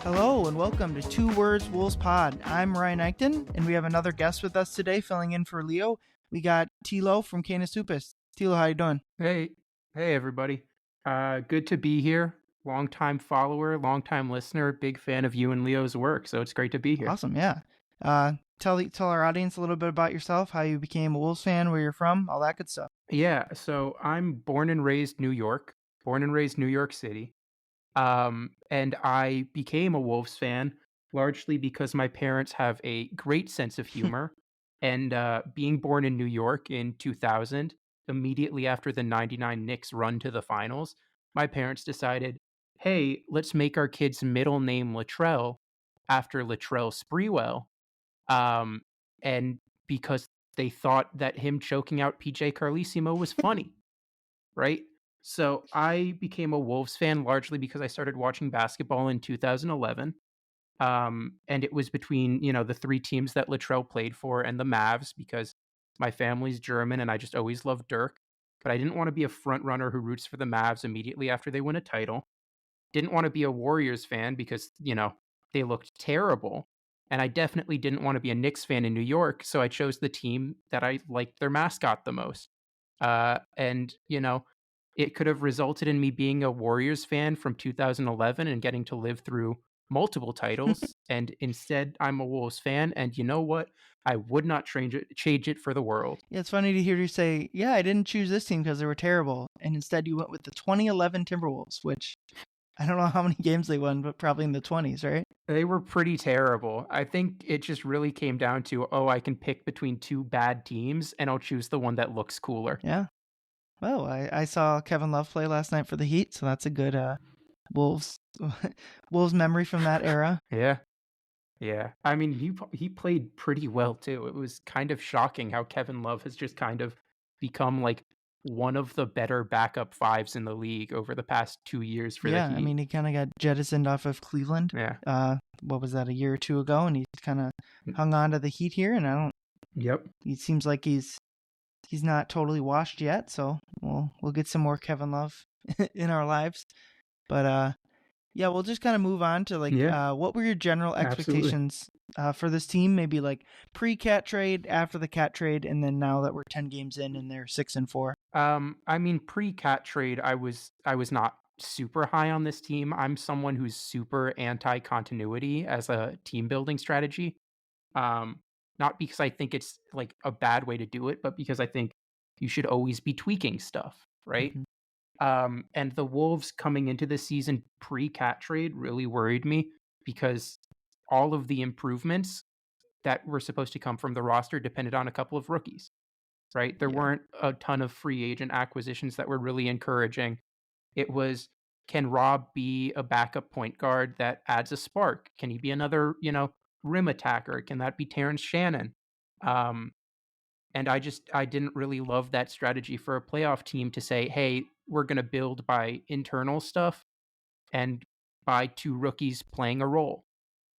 Hello and welcome to Two Words Wolves Pod. I'm Ryan Eichten, and we have another guest with us today, filling in for Leo. We got Thilo from Canis Supus. Thilo, how you doing? Hey, everybody. Good to be here. Longtime follower, longtime listener, big fan of you and Leo's work. So it's great to be here. Awesome, yeah. Tell our audience a little bit about yourself, how you became a Wolves fan, where you're from, all that good stuff. Yeah, so I'm born and raised New York, New York City. And I became a Wolves fan largely because my parents have a great sense of humor. And being born in New York in 2000, immediately after the 99 Knicks run to the finals, my parents decided, hey, let's make our kid's middle name Latrell after Latrell Sprewell. Um, and because they thought that him choking out PJ Carlesimo was funny, right? So I became a Wolves fan largely because I started watching basketball in 2011. And it was between, the three teams that Latrell played for and the Mavs because my family's German and I just always loved Dirk. But I didn't want to be a front runner who roots for the Mavs immediately after they win a title. Didn't want to be a Warriors fan because, they looked terrible. And I definitely didn't want to be a Knicks fan in New York. So I chose the team that I liked their mascot the most. And it could have resulted in me being a Warriors fan from 2011 and getting to live through multiple titles. And instead, I'm a Wolves fan. And you know what? I would not change it for the world. Yeah, it's funny to hear you say, yeah, I didn't choose this team because they were terrible. And instead you went with the 2011 Timberwolves, which I don't know how many games they won, but probably in the 20s, right? They were pretty terrible. I think it just really came down to, I can pick between two bad teams and I'll choose the one that looks cooler. Yeah. Well, I saw Kevin Love play last night for the Heat, so that's a good Wolves Wolves memory from that era. Yeah. Yeah. I mean, he played pretty well too. It was kind of shocking how Kevin Love has just kind of become like one of the better backup fives in the league over the past 2 years for the Yeah, Heat. I mean, he kind of got jettisoned off of Cleveland. Yeah. What was that, a year or two ago? And he kind of hung on to the Heat here, and I don't. Yep. It seems like he's not totally washed yet. So we'll get some more Kevin Love in our lives. But yeah, we'll just kind of move on to what were your general expectations for this team? Maybe like pre-cat trade, after the cat trade, and then now that we're 10 games in and they're 6-4. I mean, pre-cat trade, I was not super high on this team. I'm someone who's super anti-continuity as a team building strategy. Not because I think it's like a bad way to do it, but because I think you should always be tweaking stuff, right? And the Wolves coming into the season pre-cat trade really worried me because all of the improvements that were supposed to come from the roster depended on a couple of rookies, right? There weren't a ton of free agent acquisitions that were really encouraging. It was, can Rob be a backup point guard that adds a spark? Can he be another, rim attacker? Can that be Terrence Shannon? Um, and I didn't really love that strategy for a playoff team to say, hey, we're going to build by internal stuff and by two rookies playing a role.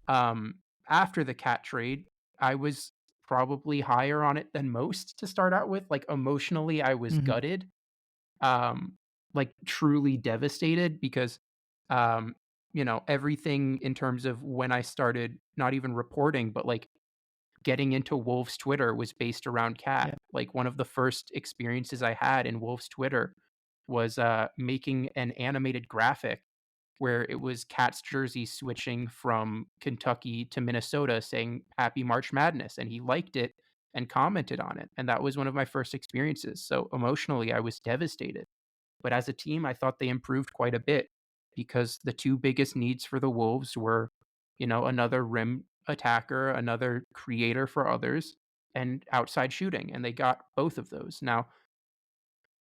After the cat trade, I was probably higher on it than most to start out with. Like emotionally, I was gutted, like truly devastated because, everything in terms of when I started not even reporting, but like getting into Wolves Twitter was based around Cat. Yeah. Like one of the first experiences I had in Wolves Twitter was making an animated graphic where it was Cat's jersey switching from Kentucky to Minnesota saying Happy March Madness. And he liked it and commented on it. And that was one of my first experiences. So emotionally, I was devastated. But as a team, I thought they improved quite a bit because the two biggest needs for the Wolves were, another rim attacker, another creator for others, and outside shooting. And they got both of those. Now,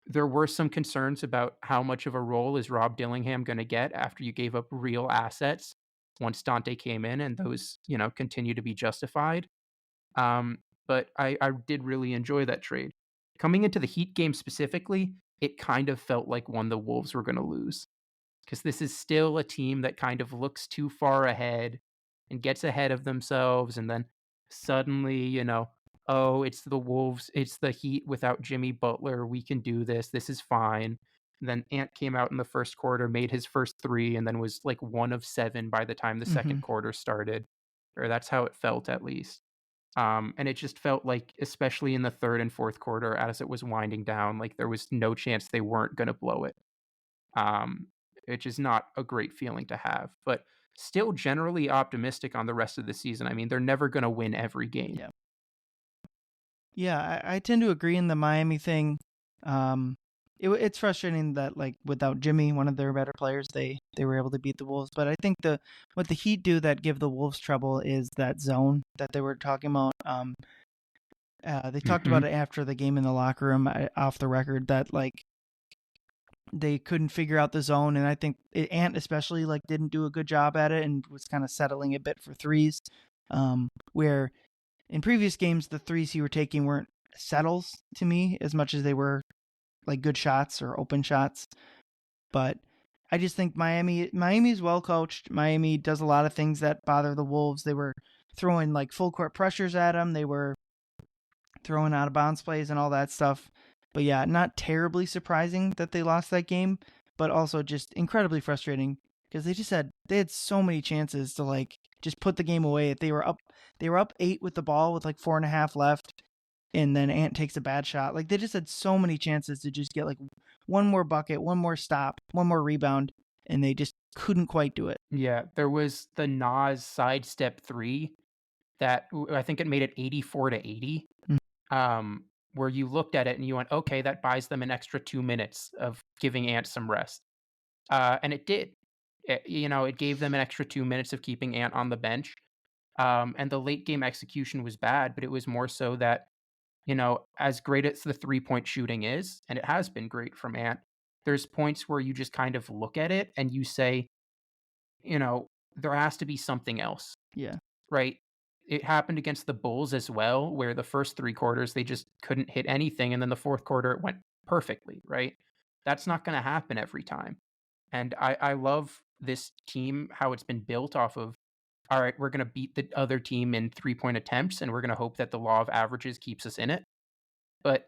there were some concerns about how much of a role is Rob Dillingham going to get after you gave up real assets once Dante came in, and those, continue to be justified. But I did really enjoy that trade. Coming into the Heat game specifically, it kind of felt like one the Wolves were going to lose because this is still a team that kind of looks too far ahead and gets ahead of themselves. And then suddenly, oh, it's the Wolves, it's the Heat without Jimmy Butler. We can do this. This is fine. Then Ant came out in the first quarter, made his first three, and then was like 1 of 7 by the time the Mm-hmm. second quarter started, or that's how it felt at least. And it just felt like, especially in the third and fourth quarter, as it was winding down, like there was no chance they weren't going to blow it. Um, which is not a great feeling to have, but still generally optimistic on the rest of the season. I mean, they're never going to win every game. Yeah. Yeah, I tend to agree in the Miami thing. It's frustrating that like without Jimmy, one of their better players, they were able to beat the Wolves. But I think what the Heat do that give the Wolves trouble is that zone that they were talking about. They talked about it after the game in the locker room, off the record, that like they couldn't figure out the zone, and I think Ant especially like didn't do a good job at it and was kind of settling a bit for threes. Where in previous games, the threes he were taking weren't settles to me as much as they were like good shots or open shots. But I just think Miami's well coached. Miami does a lot of things that bother the Wolves. They were throwing like full court pressures at them. They were throwing out of bounds plays and all that stuff. But yeah, not terribly surprising that they lost that game, but also just incredibly frustrating because they had so many chances to like just put the game away. They were up 8 with the ball with like 4.5 left, and then Ant takes a bad shot. Like they just had so many chances to just get like one more bucket, one more stop, one more rebound, and they just couldn't quite do it. Yeah, there was the Nas sidestep three that I think it made it 84-80. Where you looked at it and you went, okay, that buys them an extra 2 minutes of giving Ant some rest. And it did. It gave them an extra 2 minutes of keeping Ant on the bench. And the late game execution was bad, but it was more so that, as great as the 3-point shooting is, and it has been great from Ant, there's points where you just kind of look at it and you say, there has to be something else. Yeah. Right? It happened against the Bulls as well, where the first 3 quarters, they just couldn't hit anything, and then the fourth quarter, it went perfectly, right? That's not gonna happen every time, and I love this team, how it's been built off of, "Alright, we're gonna beat the other team in three-point attempts, and we're gonna hope that the law of averages keeps us in it," but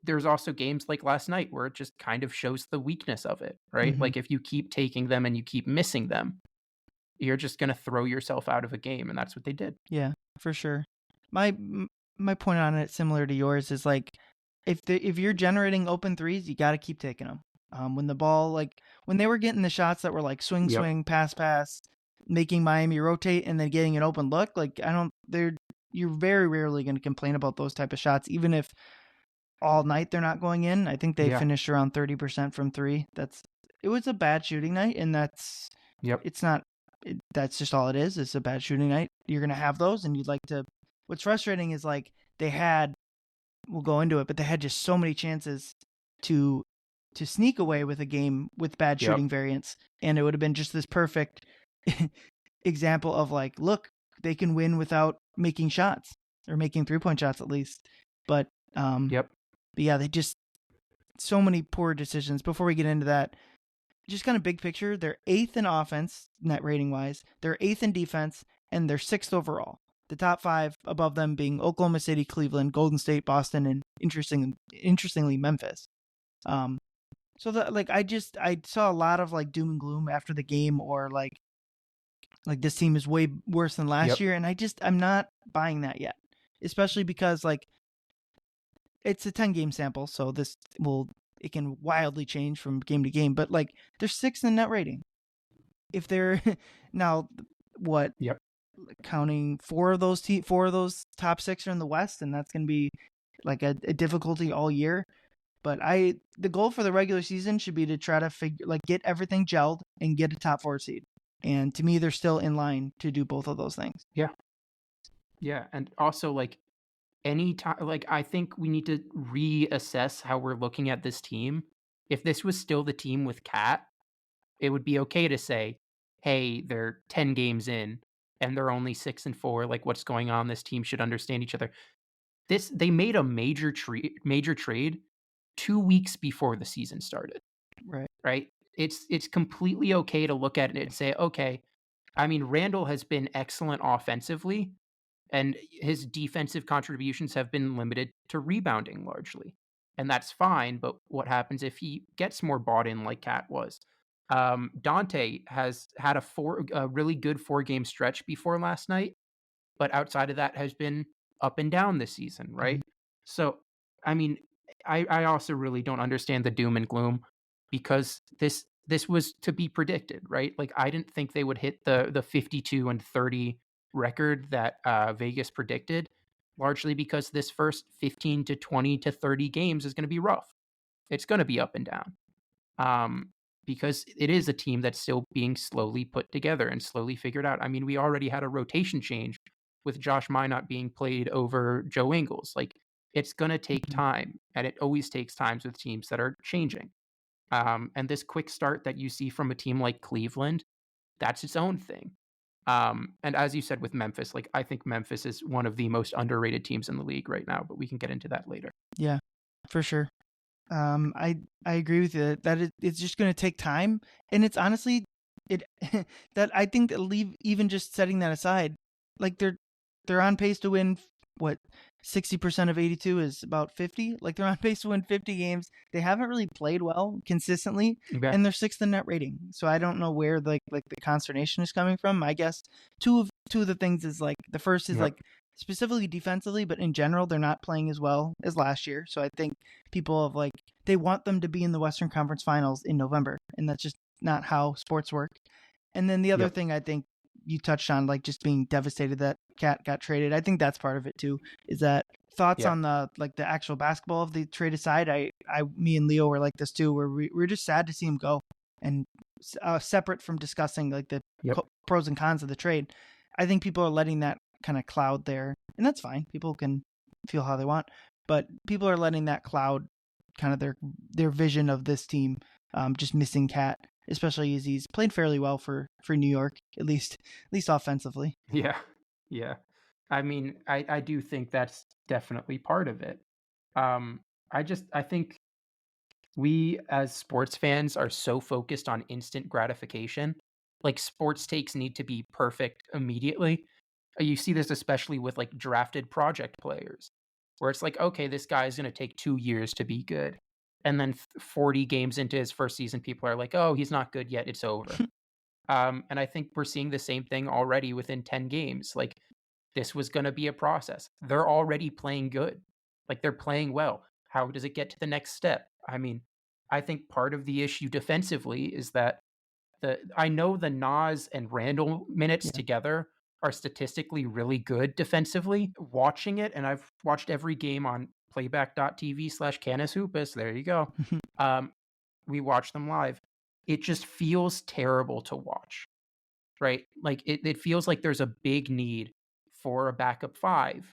there's also games like last night where it just kind of shows the weakness of it, right? Mm-hmm. Like, if you keep taking them and you keep missing them, you're just gonna throw yourself out of a game, and that's what they did. Yeah, for sure. My my point on it, similar to yours, is like if you're generating open threes, you got to keep taking them. When the ball when they were getting the shots that were like swing, Yep. swing, pass, pass, making Miami rotate and then getting an open look, like you're very rarely going to complain about those type of shots, even if all night they're not going in. I think they finished around 30% from three. It was a bad shooting night, and that's that's just all it is. It's a bad shooting night. You're going to have those, and you'd like to. What's frustrating is like we'll go into it, but they had just so many chances to sneak away with a game with bad shooting variance, and it would have been just this perfect example of like, look, they can win without making shots or making 3-point shots at least. But yeah, they just so many poor decisions. Before we get into that, just kind of big picture, they're 8th in offense, net rating wise. They're 8th in defense, and they're 6th overall. The top 5 above them being Oklahoma City, Cleveland, Golden State, Boston, and interestingly Memphis. So I saw a lot of like doom and gloom after the game, or like this team is way worse than last year, and I'm not buying that yet, especially because like it's a 10-game sample, so it can wildly change from game to game, but like they're 6th in net rating. If they're now counting 4 of those top 6 are in the West, and that's going to be like a difficulty all year. But the goal for the regular season should be to try to get everything gelled and get a top 4 seed. And to me, they're still in line to do both of those things. Yeah. Yeah, and also like anytime, like I think we need to reassess how we're looking at this team. If this was still the team with Cat, it would be okay to say, "Hey, they're 10 games in and they're only 6-4. Like, what's going on? This team should understand each other." They made a major trade 2 weeks before the season started. Right. Right? It's completely okay to look at it and say, "Okay, I mean, Randall has been excellent offensively, and his defensive contributions have been limited to rebounding largely." and that's fine. But what happens if he gets more bought in like Cat was? Dante has had a really good 4-game stretch before last night, but outside of that has been up and down this season, right? So, I mean, I also really don't understand the doom and gloom because this was to be predicted, right? Like I didn't think they would hit the 52-30 record that Vegas predicted, largely because this first 15 to 20 to 30 games is going to be rough. It's going to be up and down. Because it is a team that's still being slowly put together and slowly figured out. I mean, we already had a rotation change with Josh Minot being played over Joe Ingles. Like, it's going to take time, and it always takes times with teams that are changing. And this quick start that you see from a team like Cleveland, that's its own thing. And as you said with Memphis, like I think Memphis is one of the most underrated teams in the league right now, but we can get into that later. Yeah, for sure. I agree with you that it's just going to take time, and it's honestly that I think that even just setting that aside, like they're on pace to win what 60% of 82 is about 50. Like they're on pace to win 50 games. They haven't really played well consistently, and they're 6th in net rating. So I don't know where like the consternation is coming from. I guess two of the things is like the first is like specifically defensively, but in general, they're not playing as well as last year. So I think people have they want them to be in the Western Conference Finals in November, and that's just not how sports work. And then the other thing I think you touched on, like just being devastated that Cat got traded. I think that's part of it too. Is that thoughts on the actual basketball of the trade aside? Me and Leo were like this too, where we're just sad to see him go. And separate from discussing like the pros and cons of the trade, I think people are letting that kind of cloud there, and that's fine. People can feel how they want, but people are letting that cloud kind of their vision of this team, just missing Cat, especially as he's played fairly well for New York, at least offensively. Yeah. I mean, I do think that's definitely part of it. I think we as sports fans are so focused on instant gratification. Like sports takes need to be perfect immediately. You see this especially with like drafted project players, where it's like, okay, this guy is going to take 2 years to be good. And then 40 games into his first season, people are like, oh, he's not good yet. It's over. And I think we're seeing the same thing already within 10 games. Like this was going to be a process. They're already playing good. Like they're playing well. How does it get to the next step? I mean, I think part of the issue defensively is that I know the Nas and Randall minutes together are statistically really good defensively. Watching it, and I've watched every game on playback.tv/Canis Hoopus. There you go. We watch them live. It just feels terrible to watch, right? Like it feels like there's a big need for a backup 5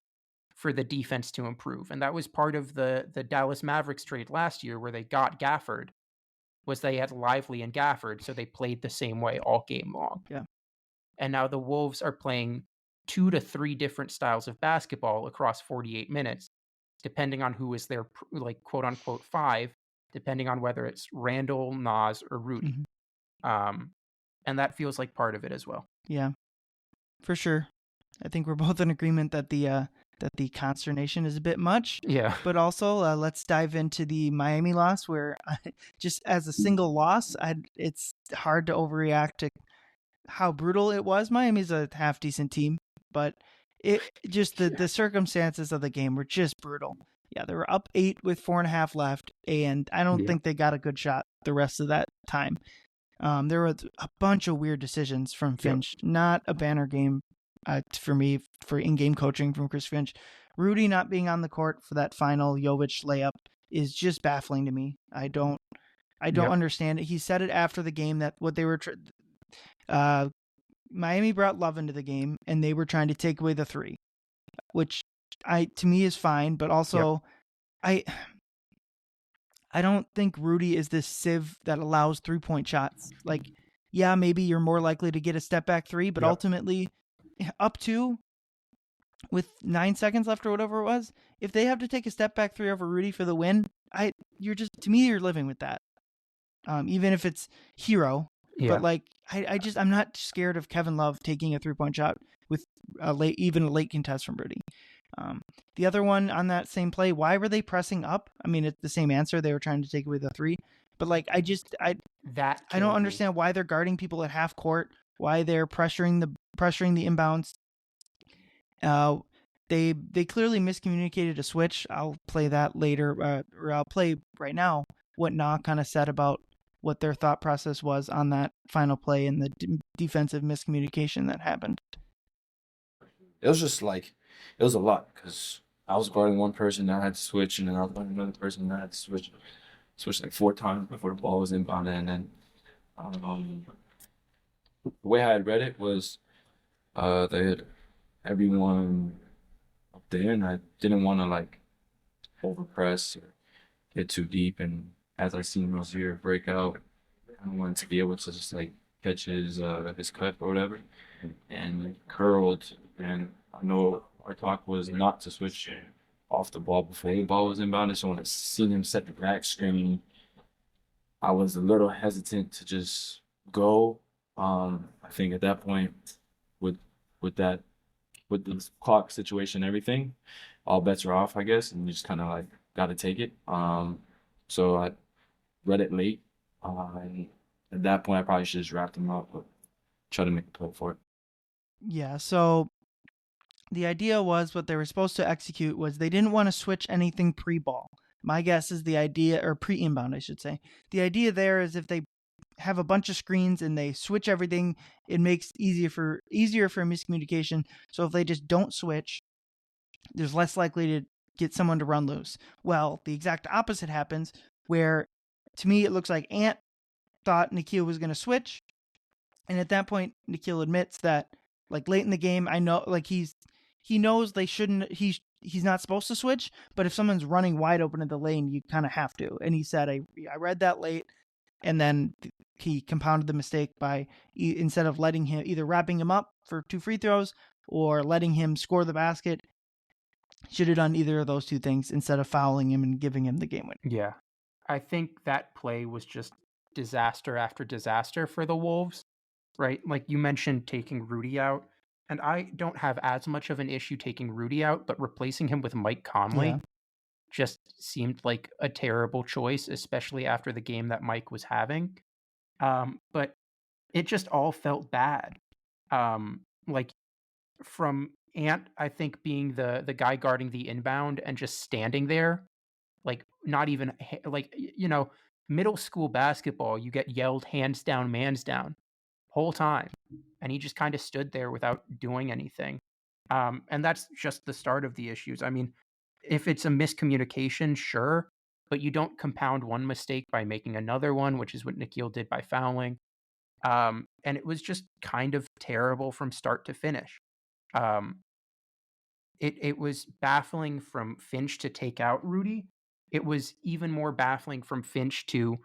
for the defense to improve. And that was part of the Dallas Mavericks trade last year where they got Gafford, was they had Lively and Gafford, so they played the same way all game long. Yeah. And now the Wolves are playing 2 to 3 different styles of basketball across 48 minutes, depending on who is their like quote unquote 5, depending on whether it's Randall, Nas, or Rudy. And that feels like part of it as well. Yeah, for sure. I think we're both in agreement that the consternation is a bit much. Yeah. But also, let's dive into the Miami loss, where just as a single loss, it's hard to overreact to how brutal it was. Miami's a half decent team, but it just the circumstances of the game were just brutal. Yeah, they were up 8 with 4.5 left, and I don't think they got a good shot the rest of that time. There were a bunch of weird decisions from Finch. Not a banner game for me for in-game coaching from Chris Finch. Rudy not being on the court for that final Jovic layup is just baffling to me. I don't understand it. He said it after the game that what they were Miami brought love into the game and they were trying to take away the 3, which to me is fine, but also I don't think Rudy is this sieve that allows 3-point shots. Like, yeah, maybe you're more likely to get a step back 3, but ultimately up 2 with 9 seconds left or whatever it was, if they have to take a step back 3 over Rudy for the win, you're living with that. Even if it's hero, but like, I'm not scared of Kevin Love taking a 3-point shot with a late contest from Rudy. The other one on that same play, why were they pressing up? I mean, it's the same answer. They were trying to take away the 3. But like, I don't understand why they're guarding people at half court, why they're pressuring the inbounds. They clearly miscommunicated a switch. I'll play that later, or I'll play right now what Na kind of said about what their thought process was on that final play and the defensive miscommunication that happened. It was just like, it was a lot because I was guarding one person that had to switch, and then I was guarding another person that had to switch like 4 times before the ball was inbounded. And then the way I had read it was they had everyone up there, and I didn't want to like overpress or get too deep. And as I seen Rozier break out, I wanted to be able to just like catch his cut or whatever, and curled. And I know our talk was not to switch off the ball before the ball was inbounded. So when I seen him set the back screen, I was a little hesitant to just go. I think at that point, with with that with the clock situation and everything, all bets are off, I guess, and you just kind of like got to take it. So I read it late. And at that point, I probably should just wrap them up, but try to make a play for it. Yeah, so the idea was what they were supposed to execute was they didn't want to switch anything pre-ball. My guess is the idea, or pre-inbound, I should say. The idea there is if they have a bunch of screens and they switch everything, it makes easier for miscommunication. So if they just don't switch, there's less likely to get someone to run loose. Well, the exact opposite happens, where to me it looks like Ant thought Nikhil was going to switch, and at that point Nikhil admits that like late in the game, I know like he knows they shouldn't, he's not supposed to switch, but if someone's running wide open in the lane, you kind of have to. And he said, I read that late, and then he compounded the mistake by instead of letting him, either wrapping him up for 2 free throws or letting him score the basket, should have done either of those 2 things instead of fouling him and giving him the game win. Yeah. I think that play was just disaster after disaster for the Wolves, right? Like you mentioned taking Rudy out, and I don't have as much of an issue taking Rudy out, but replacing him with Mike Conley just seemed like a terrible choice, especially after the game that Mike was having. But it just all felt bad. Like from Ant, I think being the guy guarding the inbound and just standing there, like not even like, middle school basketball, you get yelled hands down, man's down whole time. And he just kind of stood there without doing anything. And that's just the start of the issues. I mean, if it's a miscommunication, sure, but you don't compound one mistake by making another one, which is what Nikhil did by fouling. And it was just kind of terrible from start to finish. It was baffling from Finch to take out Rudy. It was even more baffling from Finch to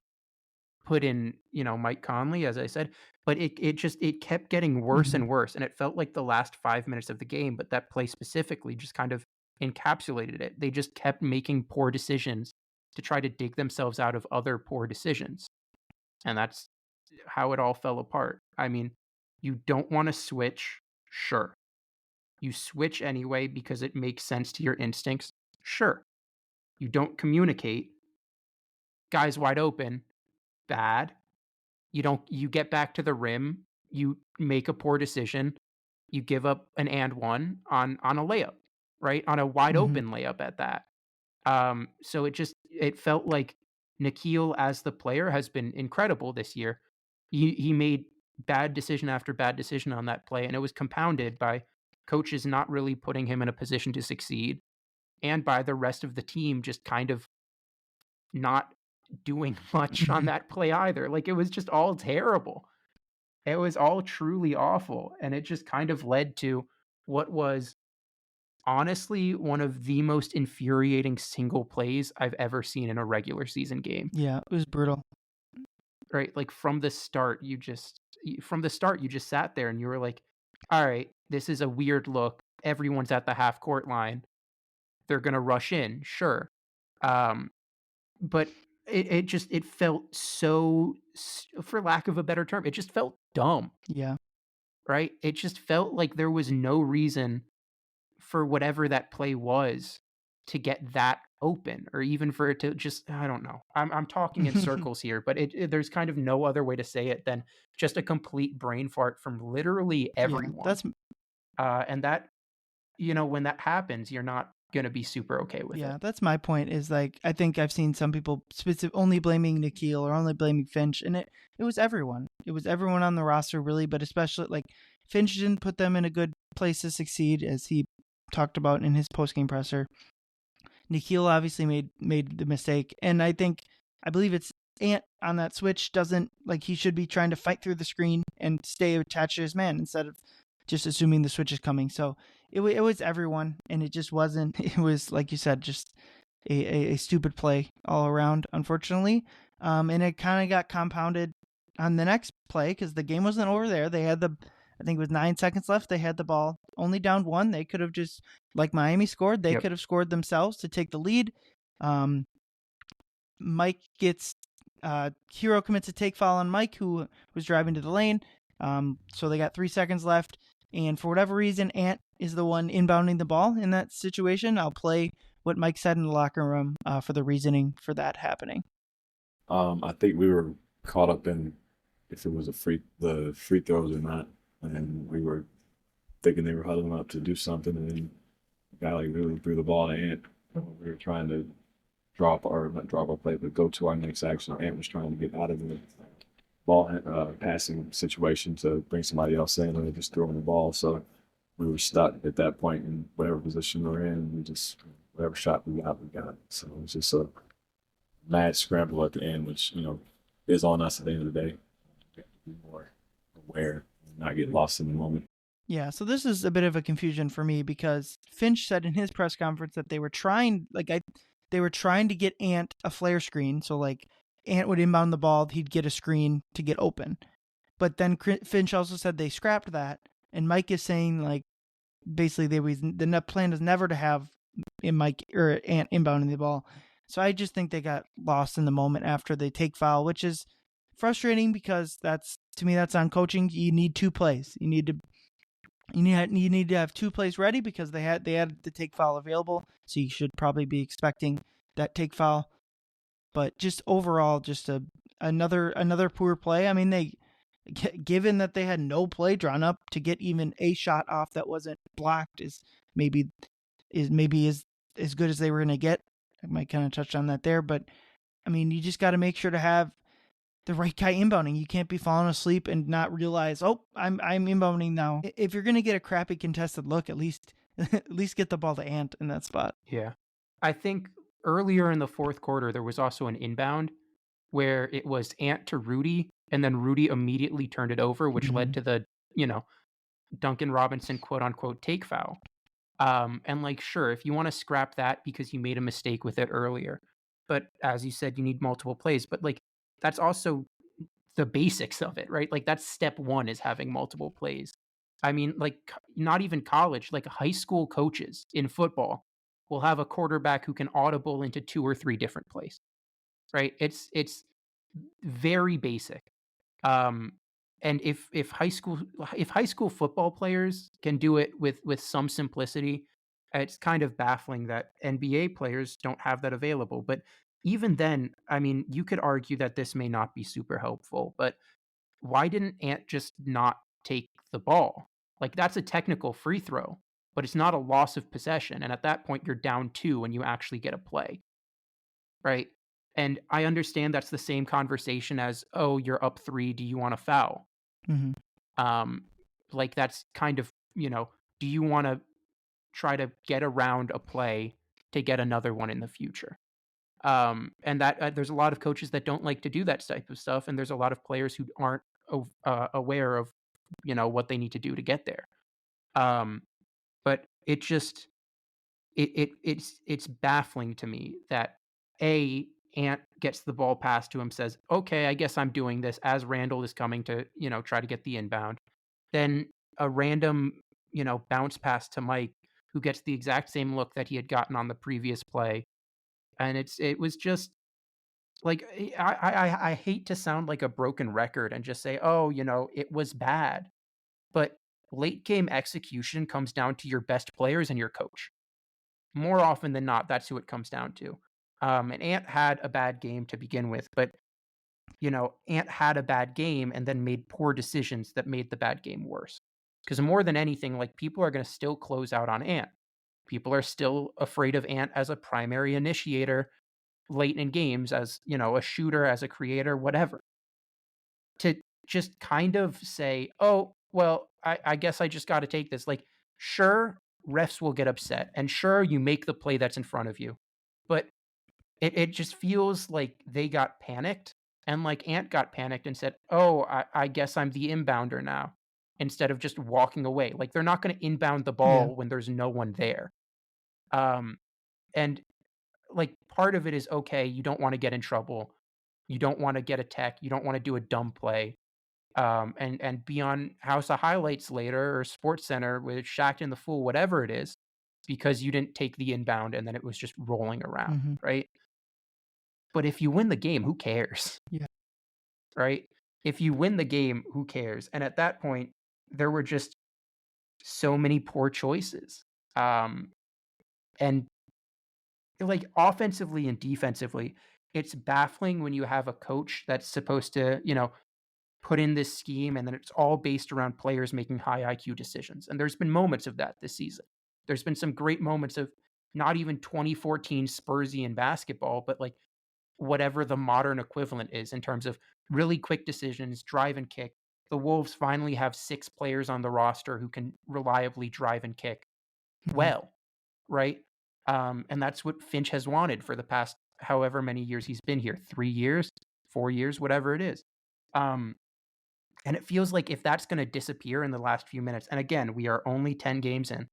put in, Mike Conley, as I said. But it kept getting worse and worse, and it felt like the last 5 minutes of the game. But that play specifically just kind of encapsulated it. They just kept making poor decisions to try to dig themselves out of other poor decisions, and that's how it all fell apart. I mean, you don't want to switch, sure. You switch anyway because it makes sense to your instincts, sure. You don't communicate, guys wide open, bad. You get back to the rim, you make a poor decision, you give up an and one on a layup, right? On a wide open layup at that. So it felt like Nikhil as the player has been incredible this year. He made bad decision after bad decision on that play, and it was compounded by coaches not really putting him in a position to succeed, and by the rest of the team just kind of not doing much on that play either. Like, it was just all terrible. It was all truly awful, and it just kind of led to what was honestly one of the most infuriating single plays I've ever seen in a regular season game. Yeah, it was brutal. Right? Like from the start, you just sat there and you were like, all right, this is a weird look. Everyone's at the half court line. They're going to rush in. Sure. But it felt so, for lack of a better term, it just felt dumb. Yeah. Right? It just felt like there was no reason for whatever that play was to get that open, or even for it to just, I don't know. I'm talking in circles here, but there's kind of no other way to say it than just a complete brain fart from literally everyone. That's and that, when that happens, you're not going to be super okay with it. That's my point, is like, I think I've seen some people only blaming Nikhil or only blaming Finch, and it was everyone. It was everyone on the roster, really, but especially, like, Finch didn't put them in a good place to succeed, as he talked about in his post-game presser. Nikhil obviously made the mistake, and I believe it's Ant on that switch doesn't, like, he should be trying to fight through the screen and stay attached to his man instead of just assuming the switch is coming. So it was everyone, and it just wasn't. It was, like you said, just a stupid play all around, unfortunately. And it kind of got compounded on the next play because the game wasn't over there. They had I think it was 9 seconds left. They had the ball, only down 1. They could have just, like Miami scored, they could have scored themselves to take the lead. Mike gets, Hero commits a take foul on Mike, who was driving to the lane. So they got 3 seconds left. And for whatever reason, Ant is the one inbounding the ball in that situation. I'll play what Mike said in the locker room for the reasoning for that happening. I think we were caught up in if it was the free throws or not, and we were thinking they were huddling up to do something, and then the guy like really threw the ball to Ant. We were trying to not drop our play, but go to our next action. Ant was trying to get out of the ball passing situation to bring somebody else in, and they just throwing the ball. So we were stuck at that point in whatever position we were in. We just, whatever shot we got. So it was just a mad scramble at the end, which, is on us at the end of the day. We have to be more aware and not get lost in the moment. Yeah, so this is a bit of a confusion for me because Finch said in his press conference that they were trying to get Ant a flare screen. So, like, Ant would inbound the ball, he'd get a screen to get open. But then Finch also said they scrapped that, and Mike is saying, like, basically the plan is never to have Mike or Ant inbounding the ball. So I just think they got lost in the moment after they take foul, which is frustrating because to me that's on coaching. You need 2 plays. You need to have 2 plays ready because they had the take foul available. So you should probably be expecting that take foul. But just overall, just another poor play. I mean, given that they had no play drawn up to get even a shot off that wasn't blocked, is maybe as good as they were going to get. I might kind of touch on that there, but I mean, you just got to make sure to have the right guy inbounding. You can't be falling asleep and not realize, oh, I'm inbounding now. If you're going to get a crappy contested look, at least get the ball to Ant in that spot. Yeah, I think earlier in the fourth quarter, there was also an inbound where it was Ant to Rudy, and then Rudy immediately turned it over, which led to the, Duncan Robinson quote unquote take foul. And like, sure, if you want to scrap that because you made a mistake with it earlier, but as you said, you need multiple plays, but like, that's also the basics of it, right? Like, that's step 1 is having multiple plays. I mean, like, not even college, like high school coaches in football will have a quarterback who can audible into 2 or 3 different plays, right? It's very basic. And if high school football players can do it with some simplicity, it's kind of baffling that NBA players don't have that available. But even then, I mean, you could argue that this may not be super helpful, but why didn't Ant just not take the ball? Like, that's a technical free throw, but it's not a loss of possession. And at that point, you're down 2 and you actually get a play, right? And I understand that's the same conversation as, oh, you're up 3. Do you want to foul? Mm-hmm. Like, that's kind of, do you want to try to get around a play to get another one in the future? And that there's a lot of coaches that don't like to do that type of stuff. And there's a lot of players who aren't aware of, what they need to do to get there. But it just, it's baffling to me that Ant gets the ball passed to him, says, okay, I guess I'm doing this as Randall is coming to, try to get the inbound. Then a random, bounce pass to Mike, who gets the exact same look that he had gotten on the previous play. And it was just like, I hate to sound like a broken record and just say, oh, it was bad. But late game execution comes down to your best players and your coach. More often than not, that's who it comes down to. And Ant had a bad game to begin with, but Ant had a bad game and then made poor decisions that made the bad game worse. Because more than anything, like, people are going to still close out on Ant. People are still afraid of Ant as a primary initiator late in games, as, a shooter, as a creator, whatever. To just kind of say, oh, well, I guess I just got to take this. Like, sure, refs will get upset, and sure, you make the play that's in front of you. But it just feels like they got panicked, and like Ant got panicked and said, oh, I guess I'm the inbounder now, instead of just walking away. Like, they're not going to inbound the ball when there's no one there. And like, part of it is, okay, you don't want to get in trouble. You don't want to get a tech. You don't want to do a dumb play. And be on House of Highlights later or Sports Center with Shaq and the Fool, whatever it is, because you didn't take the inbound and then it was just rolling around, right? But if you win the game, who cares? Yeah. Right? If you win the game, who cares? And at that point, there were just so many poor choices. And like, offensively and defensively, it's baffling when you have a coach that's supposed to, put in this scheme, and then it's all based around players making high IQ decisions. And there's been moments of that this season. There's been some great moments of not even 2014 Spursian basketball, but like whatever the modern equivalent is in terms of really quick decisions, drive and kick. The Wolves finally have 6 players on the roster who can reliably drive and kick well, right? And that's what Finch has wanted for the past however many years he's been here, 3 years, 4 years, whatever it is. And it feels like if that's going to disappear in the last few minutes, and again, we are only 10 games in,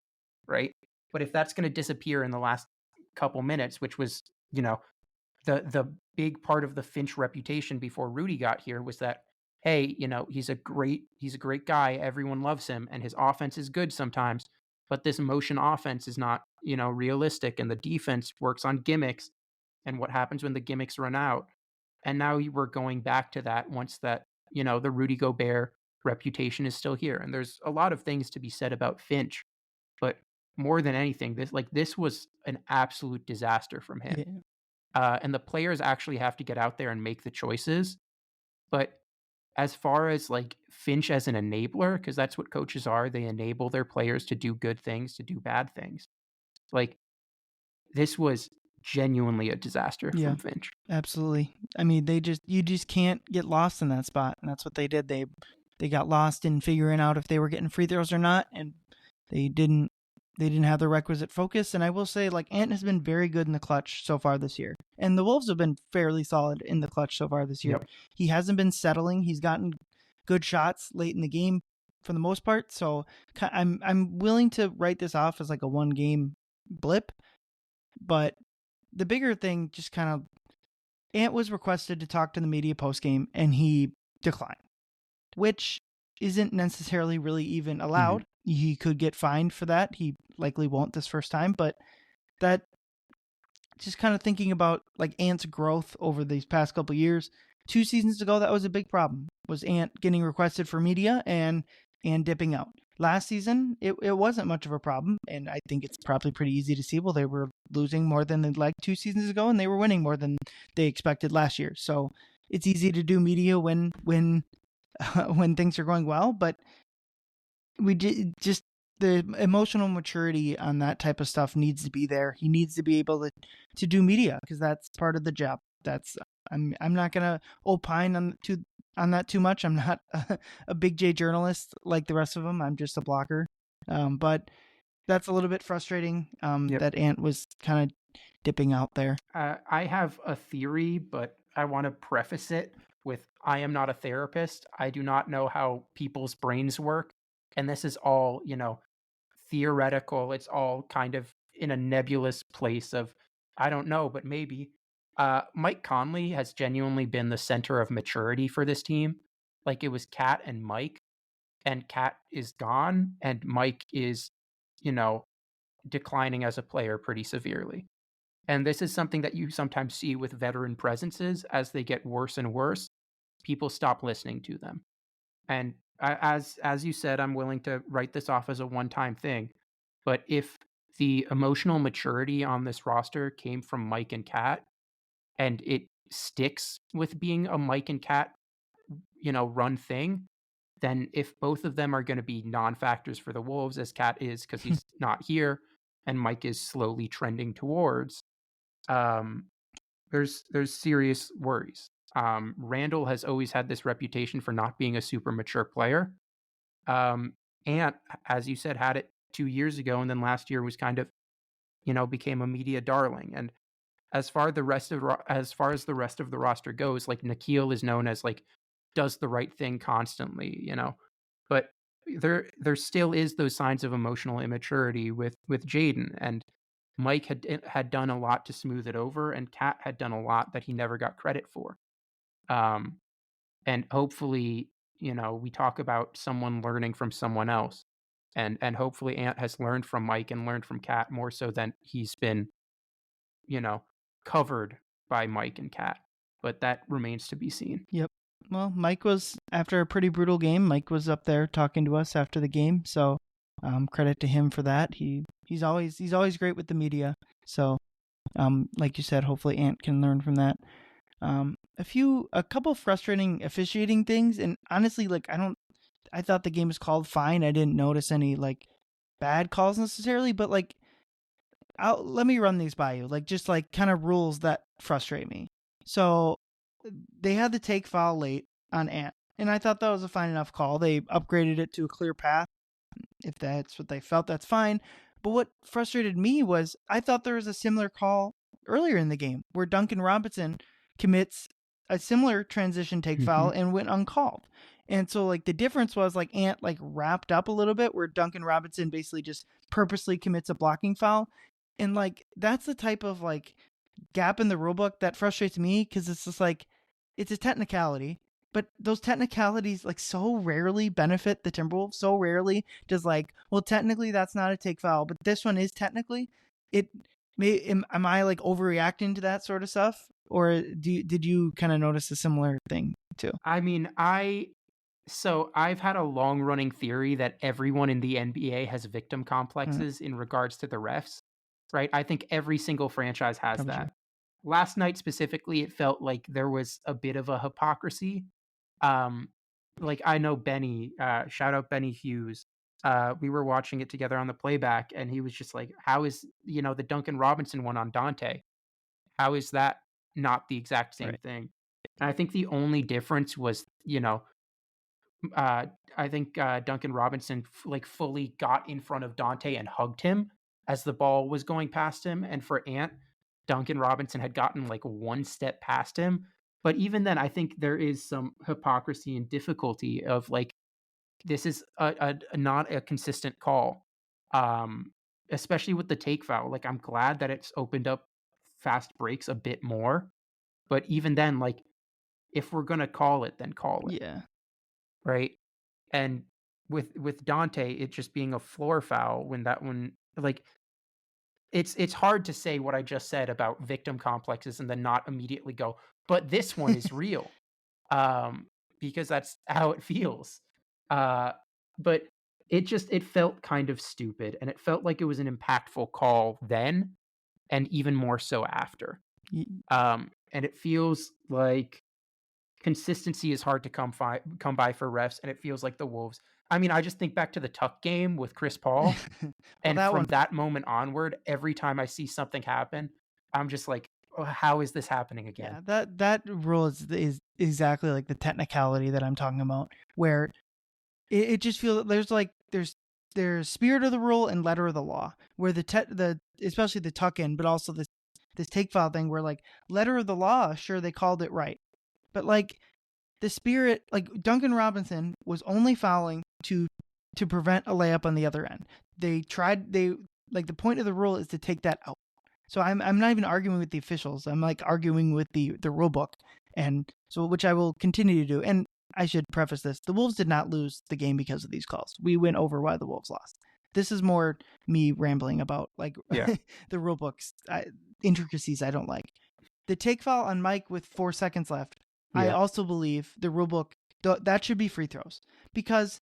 right? But if that's going to disappear in the last couple minutes, which was, the big part of the Finch reputation before Rudy got here, was that, hey, he's a great guy. Everyone loves him, and his offense is good sometimes, but this motion offense is not, realistic, and the defense works on gimmicks, and what happens when the gimmicks run out. And now we're going back to that once that, the Rudy Gobert reputation is still here. And there's a lot of things to be said about Finch, but more than anything, this was an absolute disaster from him. And the players actually have to get out there and make the choices. But as far as like Finch as an enabler, because that's what coaches are, they enable their players to do good things, to do bad things. Like, this was genuinely a disaster from Finch. Absolutely. I mean, you just can't get lost in that spot, and that's what they did. They got lost in figuring out if they were getting free throws or not, and they didn't have the requisite focus. And I will say, like, Ant has been very good in the clutch so far this year, and the Wolves have been fairly solid in the clutch so far this year. Yep. He hasn't been settling. He's gotten good shots late in the game for the most part. So I'm willing to write this off as like a 1-game blip, but the bigger thing, just kind of, Ant was requested to talk to the media post-game, and he declined, which isn't necessarily really even allowed. He could get fined for that. He likely won't this first time, but that, just kind of thinking about like Ant's growth over these past couple years. 2 seasons ago, that was a big problem, was Ant getting requested for media and dipping out. Last season, it wasn't much of a problem, and I think it's probably pretty easy to see. Well, they were losing more than they'd like 2 seasons ago, and they were winning more than they expected last year. So it's easy to do media when things are going well, but just the emotional maturity on that type of stuff needs to be there. He needs to be able to do media, because that's part of the job. I'm not gonna opine on that too much. I'm not a big J journalist like the rest of them. I'm just a blocker. But that's a little bit frustrating that Ant was kind of dipping out there. I have a theory, but I want to preface it with, I am not a therapist. I do not know how people's brains work. And this is all, theoretical. It's all kind of in a nebulous place of, I don't know, but maybe. Mike Conley has genuinely been the center of maturity for this team. Like, it was Cat and Mike, and Cat is gone, and Mike is, declining as a player pretty severely. And this is something that you sometimes see with veteran presences. As they get worse and worse, people stop listening to them. And as you said, I'm willing to write this off as a one-time thing. But if the emotional maturity on this roster came from Mike and Cat, and it sticks with being a Mike and Cat, run thing, then if both of them are going to be non-factors for the Wolves, as Cat is because he's not here, and Mike is slowly trending towards, there's serious worries. Randall has always had this reputation for not being a super mature player. Ant, as you said, had it 2 years ago, and then last year was kind of, became a media darling. And as far as the rest of the roster goes, like Nikhil is known as like does the right thing constantly, but there still is those signs of emotional immaturity with Jaden, and Mike had done a lot to smooth it over, and Kat had done a lot that he never got credit for. And hopefully, we talk about someone learning from someone else, and hopefully Ant has learned from Mike and learned from Kat more so than he's been, covered by Mike and Kat. But that remains to be seen. Yep. Well, Mike was, after a pretty brutal game, Mike was up there talking to us after the game, so credit to him for that. He's always great with the media. So, like you said, hopefully Ant can learn from that. A couple frustrating officiating things, and honestly, like I thought the game was called fine. I didn't notice any like bad calls necessarily, but like, let me run these by you, like just like kind of rules that frustrate me. So they had the take foul late on Ant, and I thought that was a fine enough call. They upgraded it to a clear path. If that's what they felt, that's fine. But what frustrated me was I thought there was a similar call earlier in the game where Duncan Robinson commits a similar transition take foul and went uncalled. And so like the difference was like Ant like wrapped up a little bit where Duncan Robinson basically just purposely commits a blocking foul. And like that's the type of like gap in the rulebook that frustrates me, because it's just like it's a technicality, but those technicalities like so rarely benefit the Timberwolves. So rarely does like, well, technically that's not a take foul, but this one is technically. Am I like overreacting to that sort of stuff, or did you kind of notice a similar thing too? I mean, I've had a long running theory that everyone in the NBA has victim complexes in regards to the refs, right? I think every single franchise has Probably that. true. Last night specifically, it felt like there was a bit of a hypocrisy. Like I know Benny, shout out Benny Hughes. We were watching it together on the playback, and he was just like, how is, the Duncan Robinson one on Dante? How is that not the exact same thing? And I think the only difference was, I think Duncan Robinson fully got in front of Dante and hugged him as the ball was going past him. And for Ant, Duncan Robinson had gotten like one step past him. But even then, I think there is some hypocrisy and difficulty of like, this is not a consistent call, especially with the take foul. Like, I'm glad that it's opened up fast breaks a bit more. But even then, like, if we're going to call it, then call it. Yeah. Right. And with Dante, it just being a floor foul when that one, like, it's hard to say what I just said about victim complexes and then not immediately go, but this one is real, because that's how it feels. But it felt kind of stupid, and it felt like it was an impactful call then, and even more so after. And it feels like consistency is hard to come by for refs, and it feels like the Wolves. I mean, I just think back to the Tuck game with Chris Paul, and from that moment onward, every time I see something happen, I'm just like, oh, how is this happening again? Yeah, that rule is exactly like the technicality that I'm talking about, where it just feels there's spirit of the rule and letter of the law, where especially the tuck in, but also this take foul thing, where like letter of the law, sure, they called it right, but like the spirit, like Duncan Robinson was only fouling to prevent a layup on the other end. The point of the rule is to take that out. So I'm not even arguing with the officials. I'm like arguing with the rule book, and so which I will continue to do. And I should preface this: the Wolves did not lose the game because of these calls. We went over why the Wolves lost. This is more me rambling about like the rule books intricacies I don't like. The take foul on Mike with 4 seconds left. Yeah. I also believe the rulebook that should be free throws, because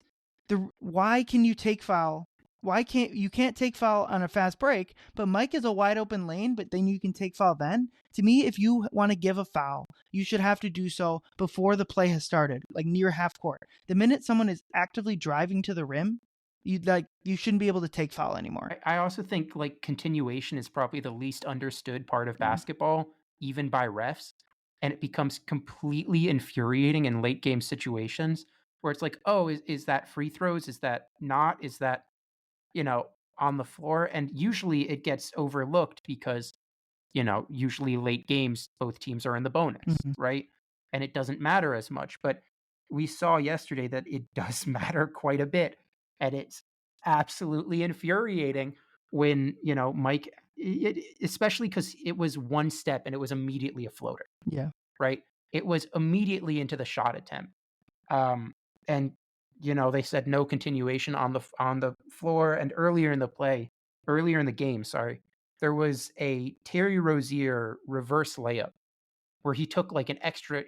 why can you take foul? Why can't take foul on a fast break, but Mike is a wide open lane, but then you can take foul then? To me, if you want to give a foul, you should have to do so before the play has started, like near half court. The minute someone is actively driving to the rim, you shouldn't be able to take foul anymore. I also think like continuation is probably the least understood part of basketball, even by refs, and it becomes completely infuriating in late game situations where it's like, oh, is that free throws? Is that not? Is that, on the floor? And usually it gets overlooked because, usually late games, both teams are in the bonus, right? And it doesn't matter as much. But we saw yesterday that it does matter quite a bit. And it's absolutely infuriating when, Mike, especially because it was one step and it was immediately a floater. Yeah. Right? It was immediately into the shot attempt. And they said no continuation on the floor. And earlier in the game, there was a Terry Rozier reverse layup where he took like an extra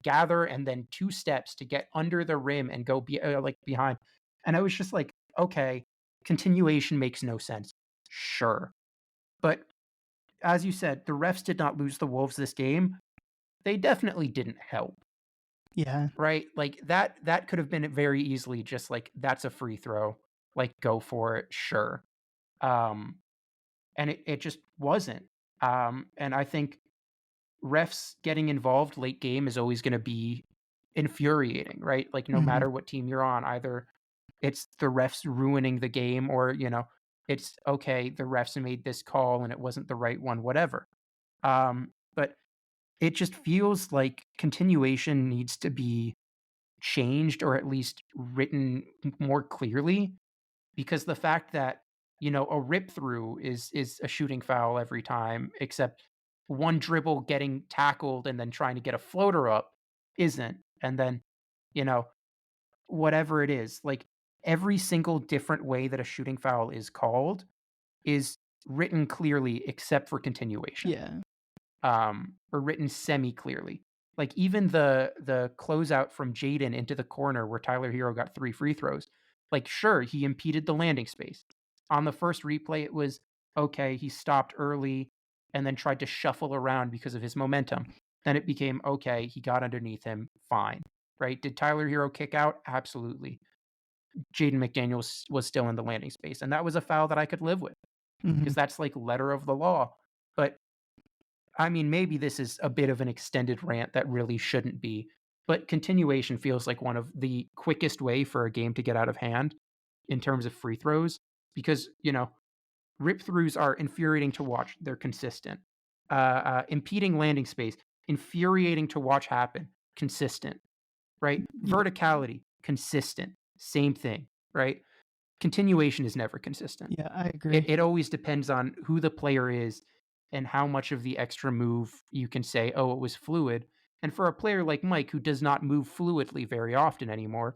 gather and then 2 steps to get under the rim and go behind. And I was just like, okay, continuation makes no sense. Sure. But as you said, the refs did not lose the Wolves this game. They definitely didn't help. Yeah. Right? Like that could have been very easily just like, that's a free throw. Like, go for it. Sure. And it just wasn't. And I think refs getting involved late game is always going to be infuriating, right? Like, no matter what team you're on, either it's the refs ruining the game or, it's okay, the refs made this call and it wasn't the right one, whatever. But it just feels like continuation needs to be changed or at least written more clearly, because the fact that, a rip through is a shooting foul every time, except one dribble getting tackled and then trying to get a floater up isn't. And then, whatever it is, like every single different way that a shooting foul is called is written clearly except for continuation. Yeah. Or written semi-clearly. Like even the closeout from Jaden into the corner where Tyler Hero got 3 free throws. Like, sure, he impeded the landing space. On the first replay, it was, okay, he stopped early and then tried to shuffle around because of his momentum. Then it became, okay, he got underneath him, fine. Right? Did Tyler Hero kick out? Absolutely. Jaden McDaniels was still in the landing space. And that was a foul that I could live with because that's like letter of the law. But I mean, maybe this is a bit of an extended rant that really shouldn't be, but continuation feels like one of the quickest way for a game to get out of hand in terms of free throws, because, rip throughs are infuriating to watch. They're consistent. Impeding landing space, infuriating to watch happen, consistent, right? Verticality, consistent, same thing, right? Continuation is never consistent. Yeah, I agree. It always depends on who the player is and how much of the extra move you can say, oh, it was fluid. And for a player like Mike, who does not move fluidly very often anymore,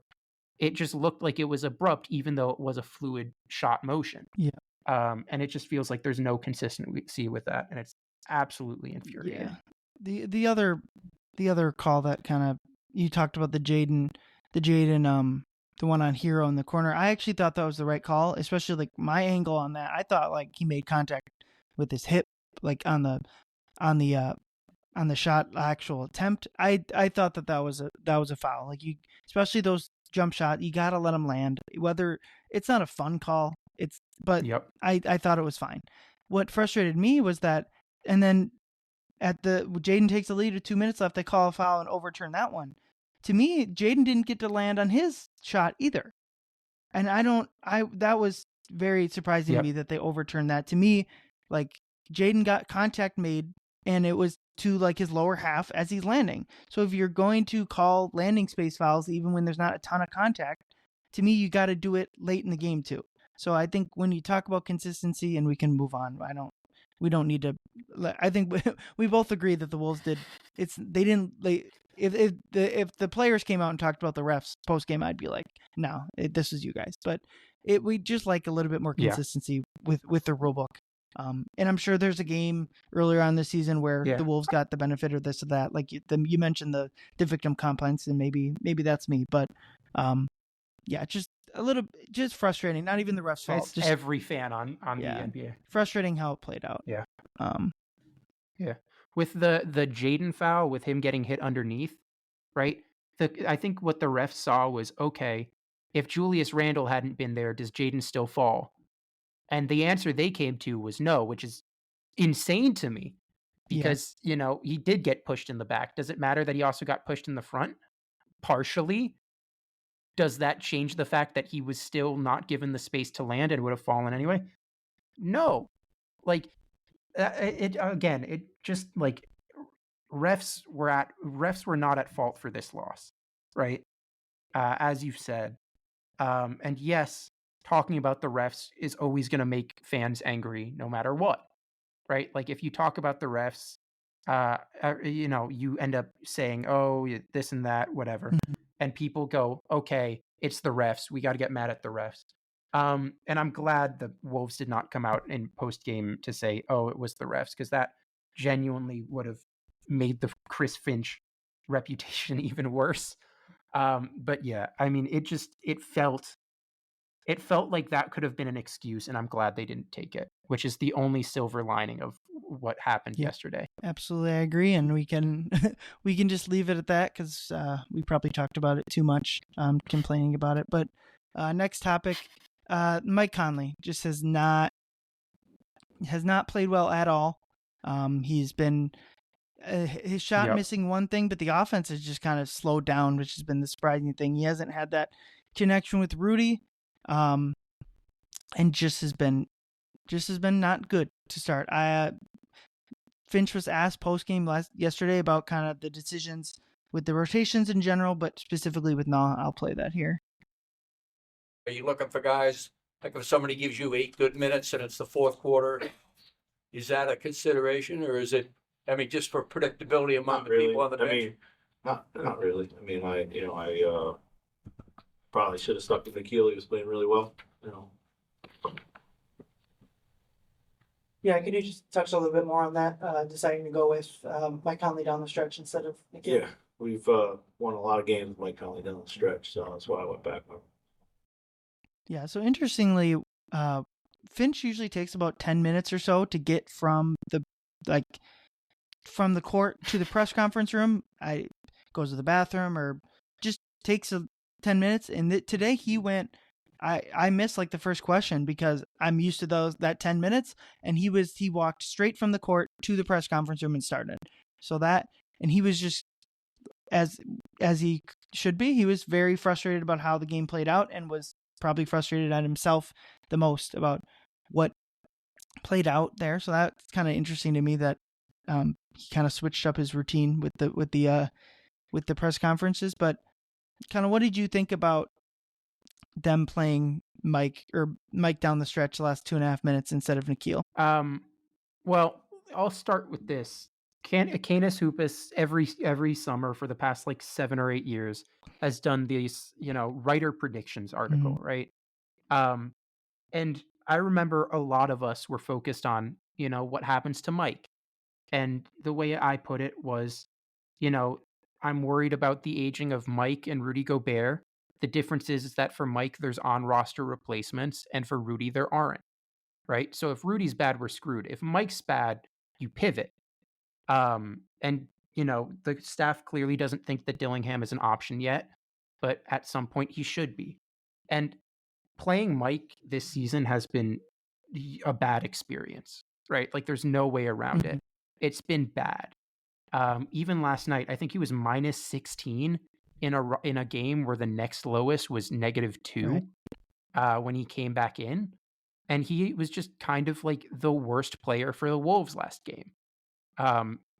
it just looked like it was abrupt, even though it was a fluid shot motion. Yeah. And it just feels like there's no consistency with that, and it's absolutely infuriating. Yeah. The other call that kind of, you talked about the Jaden, the one on Hero in the corner. I actually thought that was the right call, especially like my angle on that. I thought like he made contact with his hip, like on the shot actual attempt. I thought that was a foul. Like, you, especially those jump shot, you gotta let them land. Whether it's not a fun call, but I thought it was fine. What frustrated me was that, and then Jaden takes the lead with 2 minutes left, they call a foul and overturn that one. To me, Jaden didn't get to land on his shot either, and that was very surprising to me that they overturned that. To me, like, Jaden got contact made, and it was to like his lower half as he's landing. So if you're going to call landing space fouls, even when there's not a ton of contact, to me, you got to do it late in the game too. So I think when you talk about consistency, and we can move on, we don't need to. I think we both agree that the Wolves if the players came out and talked about the refs post game, I'd be like, no, this is you guys. But we just like a little bit more consistency with the rule book. And I'm sure there's a game earlier on this season where Yeah. the Wolves got the benefit or this or that. Like you mentioned the victim complaints, and maybe that's me, but yeah, just a little, just frustrating. Not even the ref's fault. It's Just every fan on the NBA. Frustrating how it played out. Yeah. Yeah. With the Jaden foul, with him getting hit underneath, right? I think what the ref saw was, okay, if Julius Randle hadn't been there, does Jaden still fall? And the answer they came to was no, which is insane to me because, he did get pushed in the back. Does it matter that he also got pushed in the front? Partially. Does that change the fact that he was still not given the space to land and would have fallen anyway? No. Like, it just like refs were not at fault for this loss, right? As you've said. And yes, talking about the refs is always going to make fans angry no matter what, right? Like if you talk about the refs, you end up saying, oh, this and that, whatever. And people go, okay, it's the refs. We got to get mad at the refs. And I'm glad the Wolves did not come out in post game to say, oh, it was the refs, because that genuinely would have made the Chris Finch reputation even worse. But yeah, I mean, it felt like that could have been an excuse, and I'm glad they didn't take it, which is the only silver lining of what happened yesterday. Absolutely, I agree, and we can we can just leave it at that because we probably talked about it too much, complaining about it. But next topic, Mike Conley just has not played well at all. He's been his shot missing one thing, but the offense has just kind of slowed down, which has been the surprising thing. He hasn't had that connection with Rudy, and just has been not good to start. Finch was asked post game yesterday about kind of the decisions with the rotations in general, but specifically with I'll play that here. Are you looking for guys like if somebody gives you 8 good minutes and it's the fourth quarter? Is that a consideration, or is it? I mean, just for predictability among the people on the bench. Not really. I mean, I probably should have stuck with Nikhil. He was playing really well. Yeah, could you just touch a little bit more on that, deciding to go with Mike Conley down the stretch instead of Nikhil? Yeah, we've won a lot of games with Mike Conley down the stretch, so that's why I went back. Yeah, so interestingly, Finch usually takes about 10 minutes or so to get from the court to the press conference room. Goes to the bathroom or just takes 10 minutes. And today he went. I missed the first question because I'm used to that 10 minutes, and he walked straight from the court to the press conference room and started. So and he was just as he should be. He was very frustrated about how the game played out and was probably frustrated at himself the most about what played out there. So that's kind of interesting to me that he kind of switched up his routine with the press conferences. But kind of what did you think about them playing Mike down the stretch the last 2.5 minutes instead of Nikhil? Well, I'll start with this. Canis Hoopus every summer for the past 7 or 8 years has done these, writer predictions article, right? And I remember a lot of us were focused on, what happens to Mike. And the way I put it was, I'm worried about the aging of Mike and Rudy Gobert. The difference is that for Mike, there's on-roster replacements, and for Rudy, there aren't, right? So if Rudy's bad, we're screwed. If Mike's bad, you pivot. And, the staff clearly doesn't think that Dillingham is an option yet, but at some point he should be. And playing Mike this season has been a bad experience, right? There's no way around it. It's been bad. Even last night, I think he was minus 16 in a game where the next lowest was -2 when he came back in. And he was just kind of the worst player for the Wolves last game.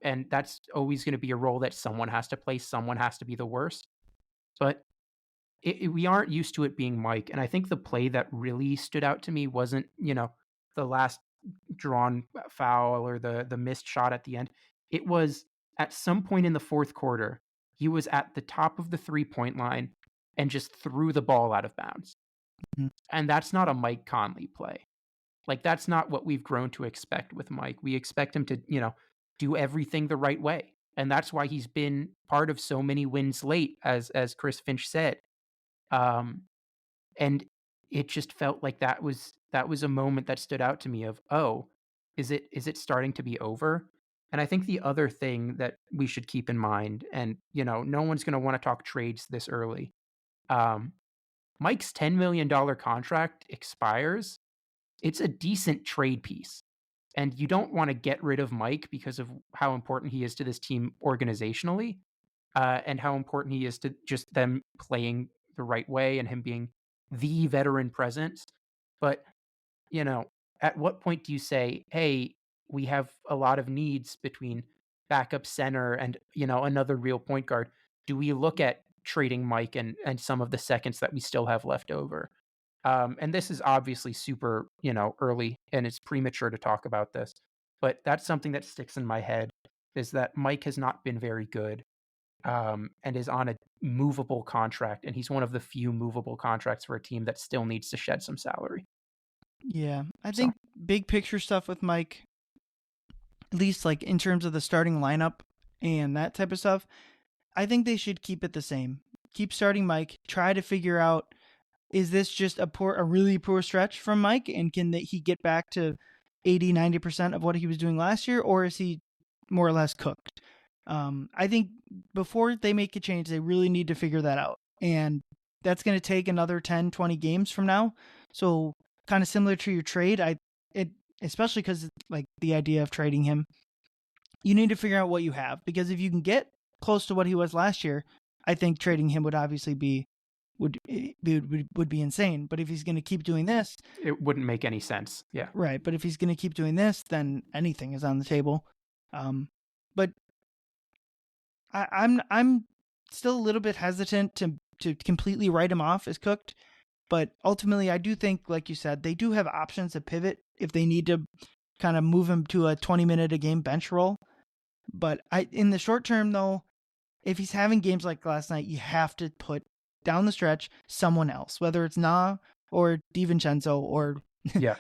And that's always going to be a role that someone has to play. Someone has to be the worst. But we aren't used to it being Mike. And I think the play that really stood out to me wasn't, the last drawn foul or the missed shot at the end. It was at some point in the fourth quarter, he was at the top of the 3-point line and just threw the ball out of bounds. And that's not a Mike Conley play. Like, that's not what we've grown to expect with Mike. We expect him to, do everything the right way. And that's why he's been part of so many wins late, as Chris Finch said. And it just felt like that was a moment that stood out to me of, oh, is it starting to be over? And I think the other thing that we should keep in mind, and no one's going to want to talk trades this early. Mike's $10 million contract expires. It's a decent trade piece. And you don't want to get rid of Mike because of how important he is to this team organizationally, and how important he is to just them playing the right way and him being the veteran presence. But, at what point do you say, hey, we have a lot of needs between backup center and, another real point guard? Do we look at trading Mike and some of the seconds that we still have left over? And this is obviously super, early, and it's premature to talk about this. But that's something that sticks in my head, is that Mike has not been very good, and is on a movable contract. And he's one of the few movable contracts for a team that still needs to shed some salary. Yeah, I think big picture stuff with Mike, at least like in terms of the starting lineup and that type of stuff, I think they should keep it the same. Keep starting Mike. Try to figure out, is this just a really poor stretch from Mike, and can he get back to 80-90% of what he was doing last year, or is he more or less cooked? I think before they make a change, they really need to figure that out, and that's going to take another 10-20 games from now. So kind of similar to your trade, especially because like the idea of trading him, you need to figure out what you have, because if you can get close to what he was last year, I think trading him would obviously be would be insane. But if he's going to keep doing this, it wouldn't make any sense. Yeah, right. But if he's going to keep doing this, then anything is on the table. But I'm still a little bit hesitant to completely write him off as cooked. But ultimately, I do think, like you said, they do have options to pivot if they need to kind of move him to a 20-minute a game bench role. But in the short term, though, if he's having games like last night, you have to put down the stretch someone else, whether it's Na or DiVincenzo, or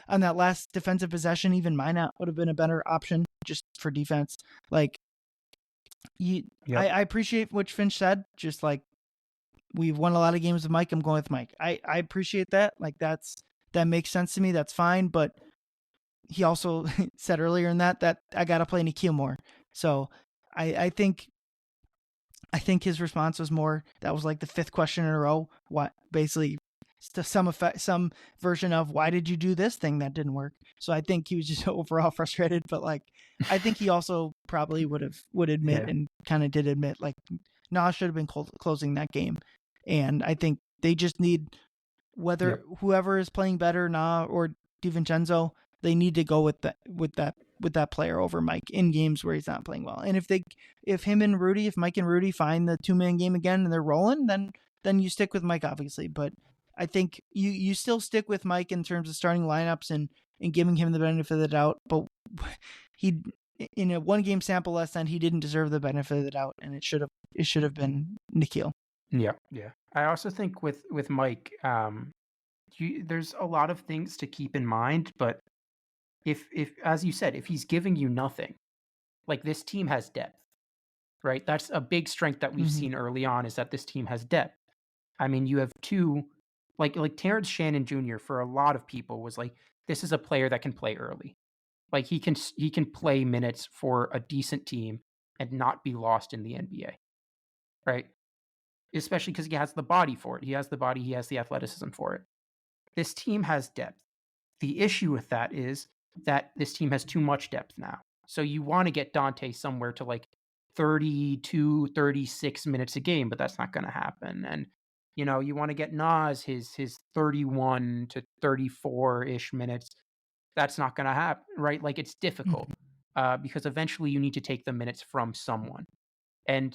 on that last defensive possession, even Minot would have been a better option just for defense. Like, I appreciate what Finch said. Just like, we've won a lot of games with Mike, I'm going with Mike. I appreciate that. Like, that makes sense to me. That's fine. But he also said earlier in that I got to play Nikhil more. So I think his response was more, that was like the fifth question in a row. What, basically some version of, why did you do this thing that didn't work? So I think he was just overall frustrated. But like, I think he also probably would admit, and kind of did admit, like, Nas should have been closing that game. And I think they just need, whether whoever is playing better, Na or DiVincenzo, they need to go with that player over Mike in games where he's not playing well. And if Mike and Rudy find the 2-man game again and they're rolling, then you stick with Mike, obviously. But I think you still stick with Mike in terms of starting lineups and giving him the benefit of the doubt. But he, in a 1-game sample last time, he didn't deserve the benefit of the doubt, and it should have been Nikhil. Yeah. I also think with Mike, there's a lot of things to keep in mind, but if as you said, if he's giving you nothing, like, this team has depth, right? That's a big strength that we've seen early on, is that this team has depth. I mean, you have two, like Terrence Shannon Jr. for a lot of people was like, this is a player that can play early. Like, he can play minutes for a decent team and not be lost in the NBA, right? Especially because he has the body for it. He has the body, he has the athleticism for it. This team has depth. The issue with that is that this team has too much depth now. So you want to get Dante somewhere to like 32, 36 minutes a game, but that's not going to happen. And, you want to get Nas his 31 to 34-ish minutes. That's not going to happen, right? Like, it's difficult because eventually you need to take the minutes from someone. And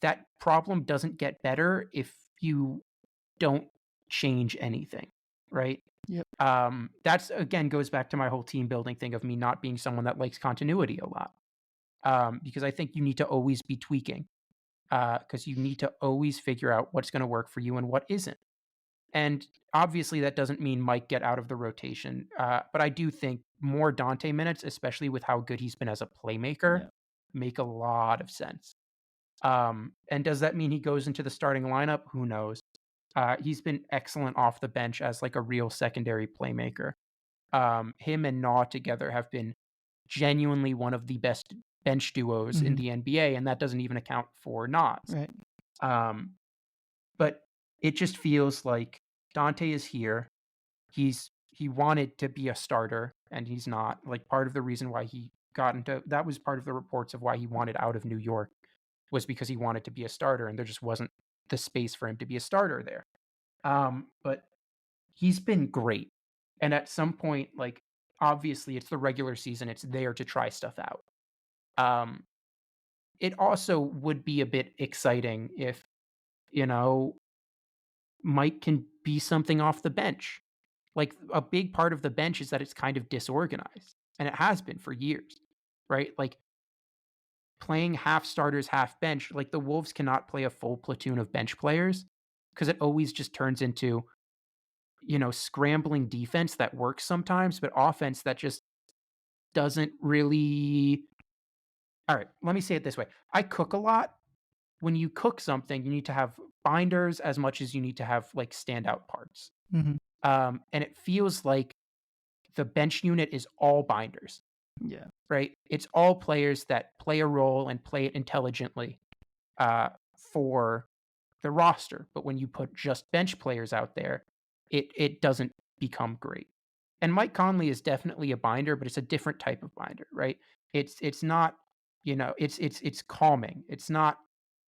that problem doesn't get better if you don't change anything, right? Yep. That's, again, goes back to my whole team building thing of me not being someone that likes continuity a lot. Because I think you need to always be tweaking, because you need to always figure out what's going to work for you and what isn't. And obviously that doesn't mean Mike get out of the rotation. But I do think more Dante minutes, especially with how good he's been as a playmaker, make a lot of sense. And does that mean he goes into the starting lineup? Who knows? He's been excellent off the bench as like a real secondary playmaker. Him and Naw together have been genuinely one of the best bench duos in the NBA, and that doesn't even account for Nas. Right. But it just feels like Dante is here. He wanted to be a starter, and he's not. Like, part of the reason why he got into that was part of the reports of why he wanted out of New York was because he wanted to be a starter, and there just wasn't the space for him to be a starter there. But he's been great. And at some point, like, obviously it's the regular season, it's there to try stuff out. It also would be a bit exciting if, Mike can be something off the bench. Like, a big part of the bench is that it's kind of disorganized, and it has been for years, right? Like, playing half starters, half bench, like the Wolves cannot play a full platoon of bench players because it always just turns into, scrambling defense that works sometimes, but offense that just doesn't really. All right, let me say it this way. I cook a lot. When you cook something, you need to have binders as much as you need to have like standout parts. And it feels like the bench unit is all binders. Yeah. Right? It's all players that play a role and play it intelligently for the roster. But when you put just bench players out there, it doesn't become great. And Mike Conley is definitely a binder, but it's a different type of binder, right? It's not, it's calming. It's not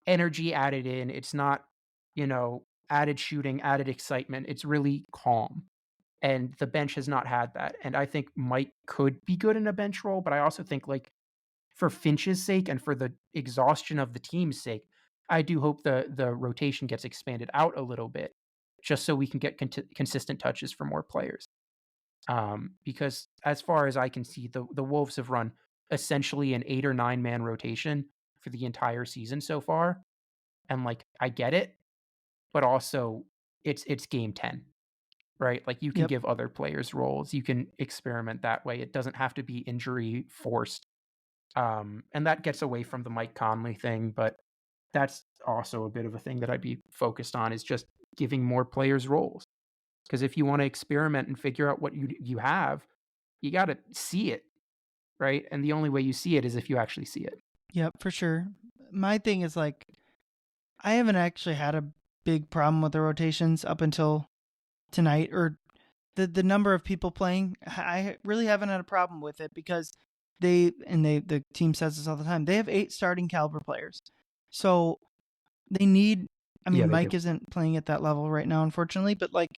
energy added in. It's not, added shooting, added excitement. It's really calm. And the bench has not had that. And I think Mike could be good in a bench role, but I also think, like, for Finch's sake and for the exhaustion of the team's sake, I do hope the rotation gets expanded out a little bit, just so we can get consistent touches for more players. Because as far as I can see, the Wolves have run essentially an 8 or 9 man rotation for the entire season so far. And, like, I get it, but also it's game 10. Right? Like, you can give other players roles. You can experiment that way. It doesn't have to be injury forced. And that gets away from the Mike Conley thing, but that's also a bit of a thing that I'd be focused on, is just giving more players roles. Because if you want to experiment and figure out what you have, you got to see it, right? And the only way you see it is if you actually see it. Yep, for sure. My thing is, like, I haven't actually had a big problem with the rotations up until tonight, or the number of people playing. I really haven't had a problem with it because the team says this all the time. They have 8 starting caliber players, so they need. I mean, Mike isn't playing at that level right now, unfortunately, but like,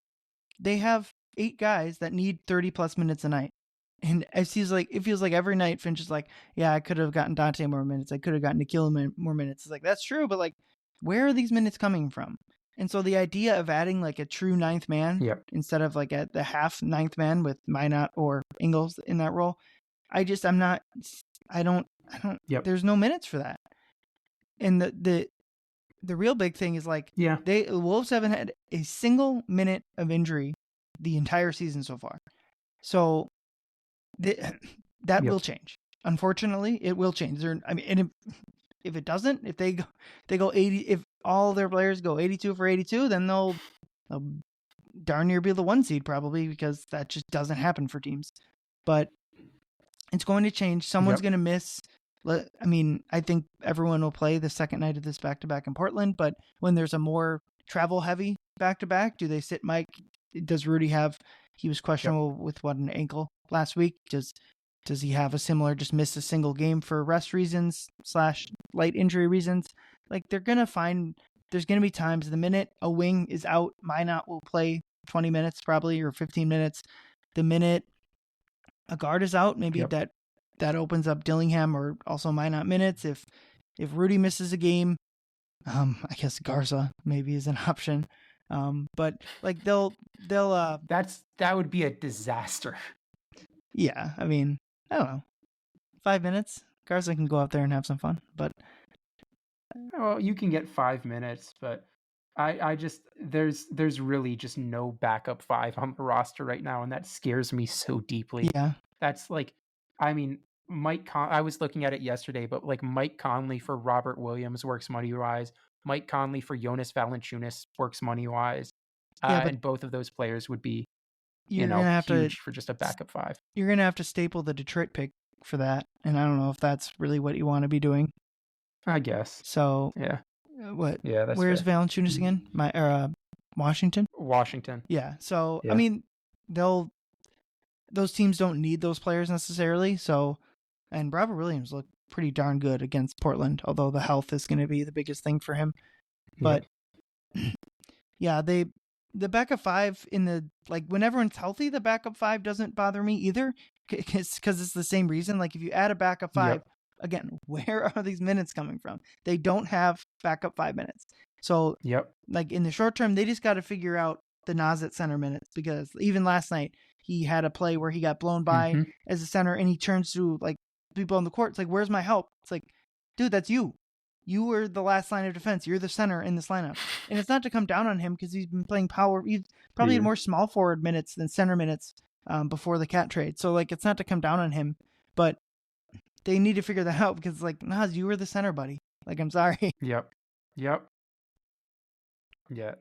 they have 8 guys that need 30 plus minutes a night, and it feels like every night Finch is like, yeah, I could have gotten Dante more minutes. I could have gotten Nikhil more minutes. It's like, that's true, but like, where are these minutes coming from? And so the idea of adding like a true 9th man instead of like the half 9th man with Minot or Ingles in that role, I don't, there's no minutes for that. And the real big thing is, like, the Wolves haven't had a single minute of injury the entire season so far. So that will change. Unfortunately, it will change. And if it doesn't, if they go 80, if all their players go 82 for 82, then they'll darn near be the 1 seed probably, because that just doesn't happen for teams. But it's going to change. Someone's going to miss. I mean, I think everyone will play the second night of this back-to-back in Portland, but when there's a more travel-heavy back-to-back, do they sit Mike? Does Rudy have? He was questionable with an ankle last week. Does he have a similar, just miss a single game for rest reasons / light injury reasons? Like, there's going to be times the minute a wing is out, Minot will play 20 minutes probably, or 15 minutes. The minute a guard is out, maybe that opens up Dillingham or also Minot minutes. If Rudy misses a game, I guess Garza maybe is an option. But like that would be a disaster. Yeah, I mean, I don't know. 5 minutes, Garza can go out there and have some fun, but well, you can get 5 minutes, but I just there's really just no backup five on the roster right now, and that scares me so deeply. Yeah. That's like, I mean, I was looking at it yesterday, but like Mike Conley for Robert Williams works money wise. Mike Conley for Jonas Valanciunas works money wise. Yeah, but And both of those players would be, you're gonna have huge for just a backup five. You're gonna have to staple the Detroit pick for that, and I don't know if that's really what you want to be doing. I guess. So yeah. What? Yeah, that's Where's fair. Valanciunas again? Washington. Washington. Yeah. So Yeah. I mean, those teams don't need those players necessarily. So, and Robert Williams looked pretty darn good against Portland, although the health is going to be the biggest thing for him. But yeah, the backup five when everyone's healthy, the backup five doesn't bother me either, because it's the same reason. Like if you add a backup five. Yep. Again, where are these minutes coming from? They don't have backup 5 minutes. So, like in the short term, they just got to figure out the Naz at center minutes, because even last night he had a play where he got blown by as a center, and he turns to like people on the court. It's like, where's my help? It's like, dude, that's you. You were the last line of defense. You're the center in this lineup. And it's not to come down on him, because he's been playing power. He's probably had more small forward minutes than center minutes before the Cat trade. So like, it's not to come down on him, but they need to figure that out, because like, Naz, you were the center, buddy. Like, I'm sorry. Yep. Yeah,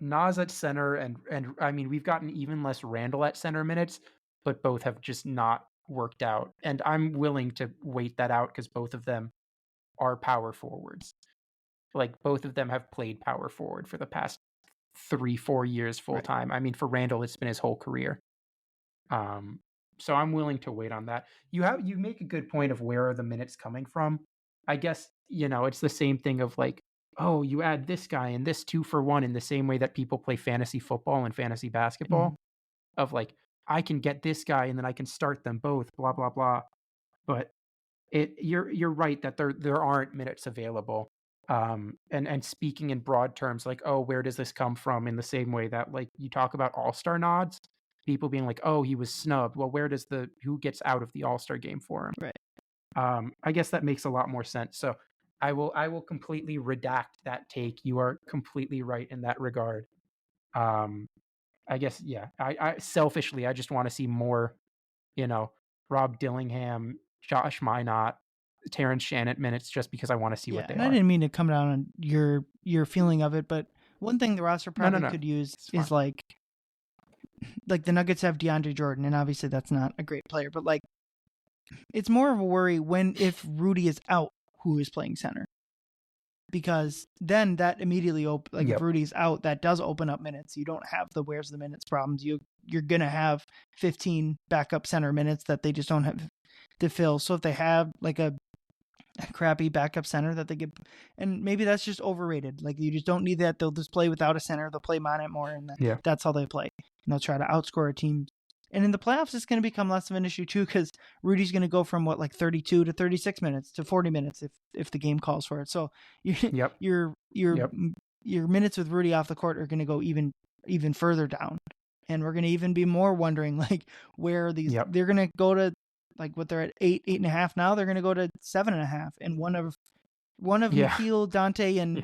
Naz at center, and I mean, we've gotten even less Randall at center minutes, but both have just not worked out. And I'm willing to wait that out, because both of them are power forwards. Like, both of them have played power forward for the past 3-4 years full time. Right. I mean, for Randall, it's been his whole career. So I'm willing to wait on that. You make a good point of where are the minutes coming from. I guess, it's the same thing of like, oh, you add this guy and this 2-for-1, in the same way that people play fantasy football and fantasy basketball, of like, I can get this guy and then I can start them both, blah, blah, blah. But you're right that there aren't minutes available. And speaking in broad terms, like, oh, where does this come from? In the same way that, like, you talk about all-star nods, people being like, oh, he was snubbed. Well, who gets out of the all-star game for him? Right. I guess that makes a lot more sense. So I will completely redact that take. You are completely right in that regard. I guess, yeah, I selfishly, I just want to see more, Rob Dillingham, Josh Minot, Terrence Shannon minutes, just because I want to see what they are. I didn't mean to come down on your feeling of it, but one thing the roster probably could use is like the Nuggets have DeAndre Jordan, and obviously that's not a great player, but like, it's more of a worry if Rudy is out, who is playing center, because then that immediately if Rudy's out, that does open up minutes. You don't have the where's the minutes problems. You're gonna have 15 backup center minutes that they just don't have to fill. So if they have like a crappy backup center that they get, and maybe that's just overrated. Like, you just don't need that. They'll just play without a center. They'll play man it more, and that's how they play. And they'll try to outscore a team. And in the playoffs, it's going to become less of an issue too, because Rudy's going to go from 32 to 36 minutes to 40 minutes if the game calls for it. So your minutes with Rudy off the court are going to go even further down, and we're going to even be more wondering like, where are these? They're going to go to like what they're at 8.5 now. They're going to go to 7.5, and one of Nikhil, Dante, and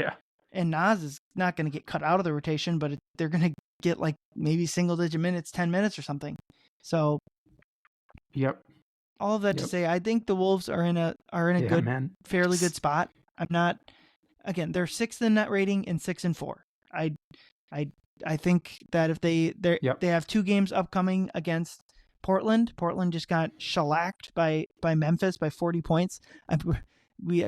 Naz is not going to get cut out of the rotation, but they're going to get like maybe single digit minutes, 10 minutes or something. So, all of that to say, I think the Wolves are in a good, fairly good spot. They're 6th in net rating and 6-4. I think that if they have 2 games upcoming against Portland just got shellacked by Memphis by 40 points. I've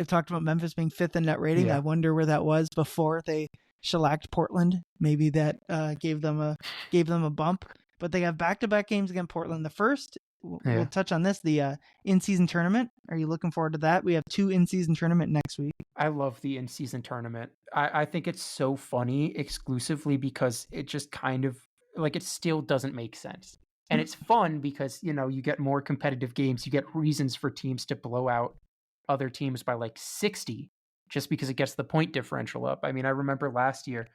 talked about Memphis being 5th in net rating. I wonder where that was before they shellacked Portland. Maybe that gave them a bump. But they have back-to-back games against Portland. The first, we'll touch on this, the in-season tournament. Are you looking forward to that? We have 2 in-season tournament next week. I love the in-season tournament. I think it's so funny exclusively because it just kind of, like, it still doesn't make sense. And it's fun because, you get more competitive games. You get reasons for teams to blow out other teams by like 60 just because it gets the point differential up. I mean, I remember last year,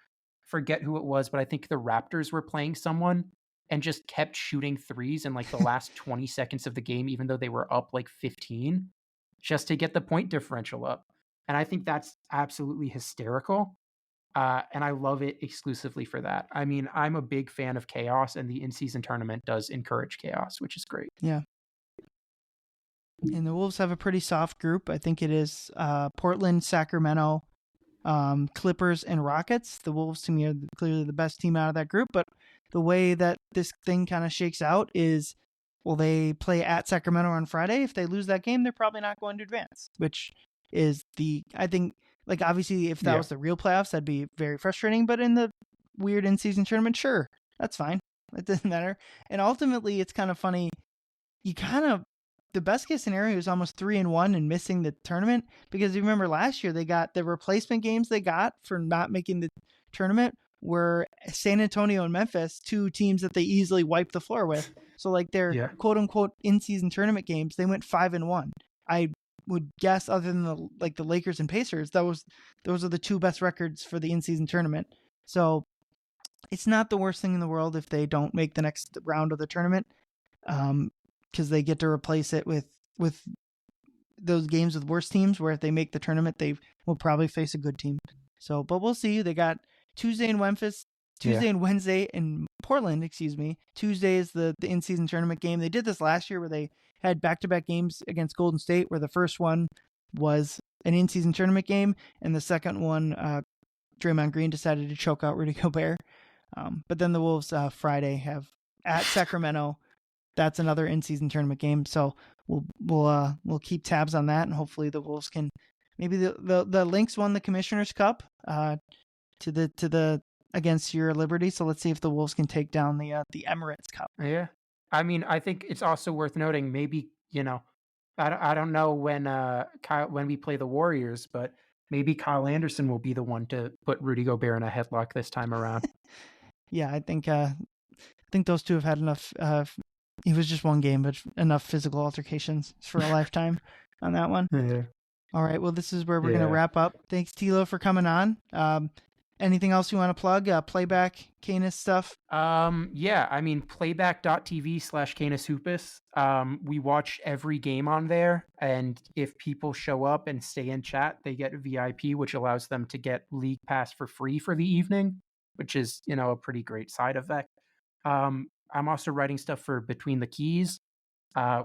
forget who it was, but I think the Raptors were playing someone and just kept shooting threes in like the last 20 seconds of the game, even though they were up like 15, just to get the point differential up. And I think that's absolutely hysterical. And I love it exclusively for that. I mean, I'm a big fan of chaos, and the in-season tournament does encourage chaos, which is great. Yeah. And the Wolves have a pretty soft group. I think it is Portland, Sacramento, Clippers, and Rockets. The Wolves, to me, are clearly the best team out of that group. But the way that this thing kind of shakes out is, well, they play at Sacramento on Friday. If they lose that game, they're probably not going to advance, which is I think, like, obviously, if that was the real playoffs, that'd be very frustrating. But in the weird in-season tournament, sure, that's fine. It doesn't matter. And ultimately, it's kind of funny. The best case scenario is almost 3-1 and missing the tournament, because you remember last year they got the replacement games they got for not making the tournament were San Antonio and Memphis, two teams that they easily wiped the floor with. So like their quote unquote in-season tournament games, they went 5-1. I would guess, other than the Lakers and Pacers, those are the two best records for the in-season tournament. So it's not the worst thing in the world if they don't make the next round of the tournament, because they get to replace it with those games with worse teams, where if they make the tournament, they will probably face a good team. So, but we'll see. They got Tuesday in Memphis, Tuesday and Wednesday in Portland, Tuesday is the in-season tournament game. They did this last year where they had back-to-back games against Golden State, where the first one was an in-season tournament game, and the second one, Draymond Green decided to choke out Rudy Gobert. But then the Wolves Friday have at Sacramento. That's another in-season tournament game. So we'll keep tabs on that, and hopefully the Wolves can. Maybe the Lynx won the Commissioner's Cup to the against your Liberty. So let's see if the Wolves can take down the Emirates Cup. Yeah, I mean, I think it's also worth noting. Maybe, I don't know when we play the Warriors, but maybe Kyle Anderson will be the one to put Rudy Gobert in a headlock this time around. Yeah, I think those two have had enough. It was just one game, but enough physical altercations for a lifetime on that one. Yeah. All right. Well, this is where we're going to wrap up. Thanks, Thilo, for coming on. Anything else you want to plug? Playback, Canis stuff? Yeah, I mean, playback.tv/Canis Hoopus. We watch every game on there, and if people show up and stay in chat, they get VIP, which allows them to get League Pass for free for the evening, which is, a pretty great side effect. I'm also writing stuff for Between the Keys,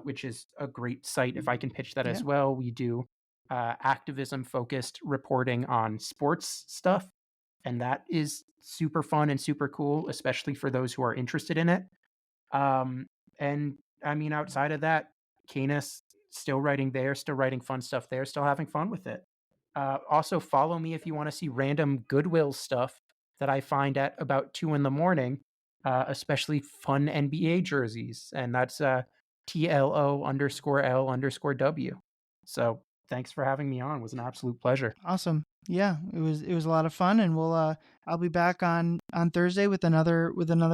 which is a great site if I can pitch that as well. We do activism-focused reporting on sports stuff, and that is super fun and super cool, especially for those who are interested in it. And I mean, outside of that, Canis, still writing there, still writing fun stuff there, still having fun with it. Also, follow me if you want to see random Goodwill stuff that I find at about 2 a.m, especially fun NBA jerseys. And that's TLO_L_W. So thanks for having me on. It was an absolute pleasure. Awesome. Yeah, it was a lot of fun, and I'll be back on Thursday with another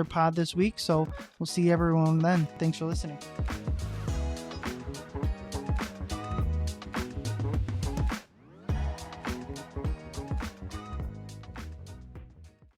pod this week. So we'll see everyone then. Thanks for listening.